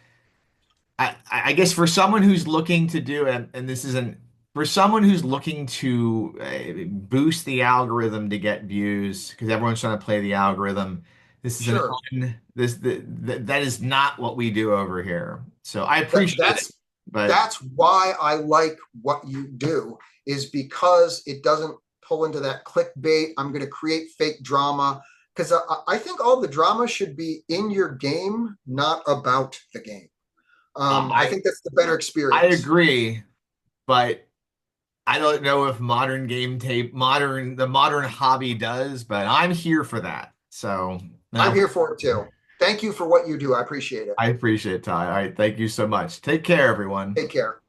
[SPEAKER 1] I guess for someone who's looking to do it, and this isn't for someone who's looking to boost the algorithm to get views, because everyone's trying to play the algorithm. This is an
[SPEAKER 2] Sure.
[SPEAKER 1] that is not what we do over here. So I
[SPEAKER 2] That
[SPEAKER 1] appreciate it,
[SPEAKER 2] that's
[SPEAKER 1] but
[SPEAKER 2] that's why I like what you do, is because it doesn't pull into that clickbait. I'm going to create fake drama, because I think all the drama should be in your game, not about the game. I
[SPEAKER 1] I
[SPEAKER 2] think that's the better
[SPEAKER 1] I
[SPEAKER 2] experience.
[SPEAKER 1] agree, but I don't know if the modern hobby does, but I'm here for that. So
[SPEAKER 2] I'm
[SPEAKER 1] no,
[SPEAKER 2] here for it too. Thank you for what you do. I appreciate it.
[SPEAKER 1] I appreciate it, Ty. All right, thank you so much. Take care, everyone.
[SPEAKER 2] Take care.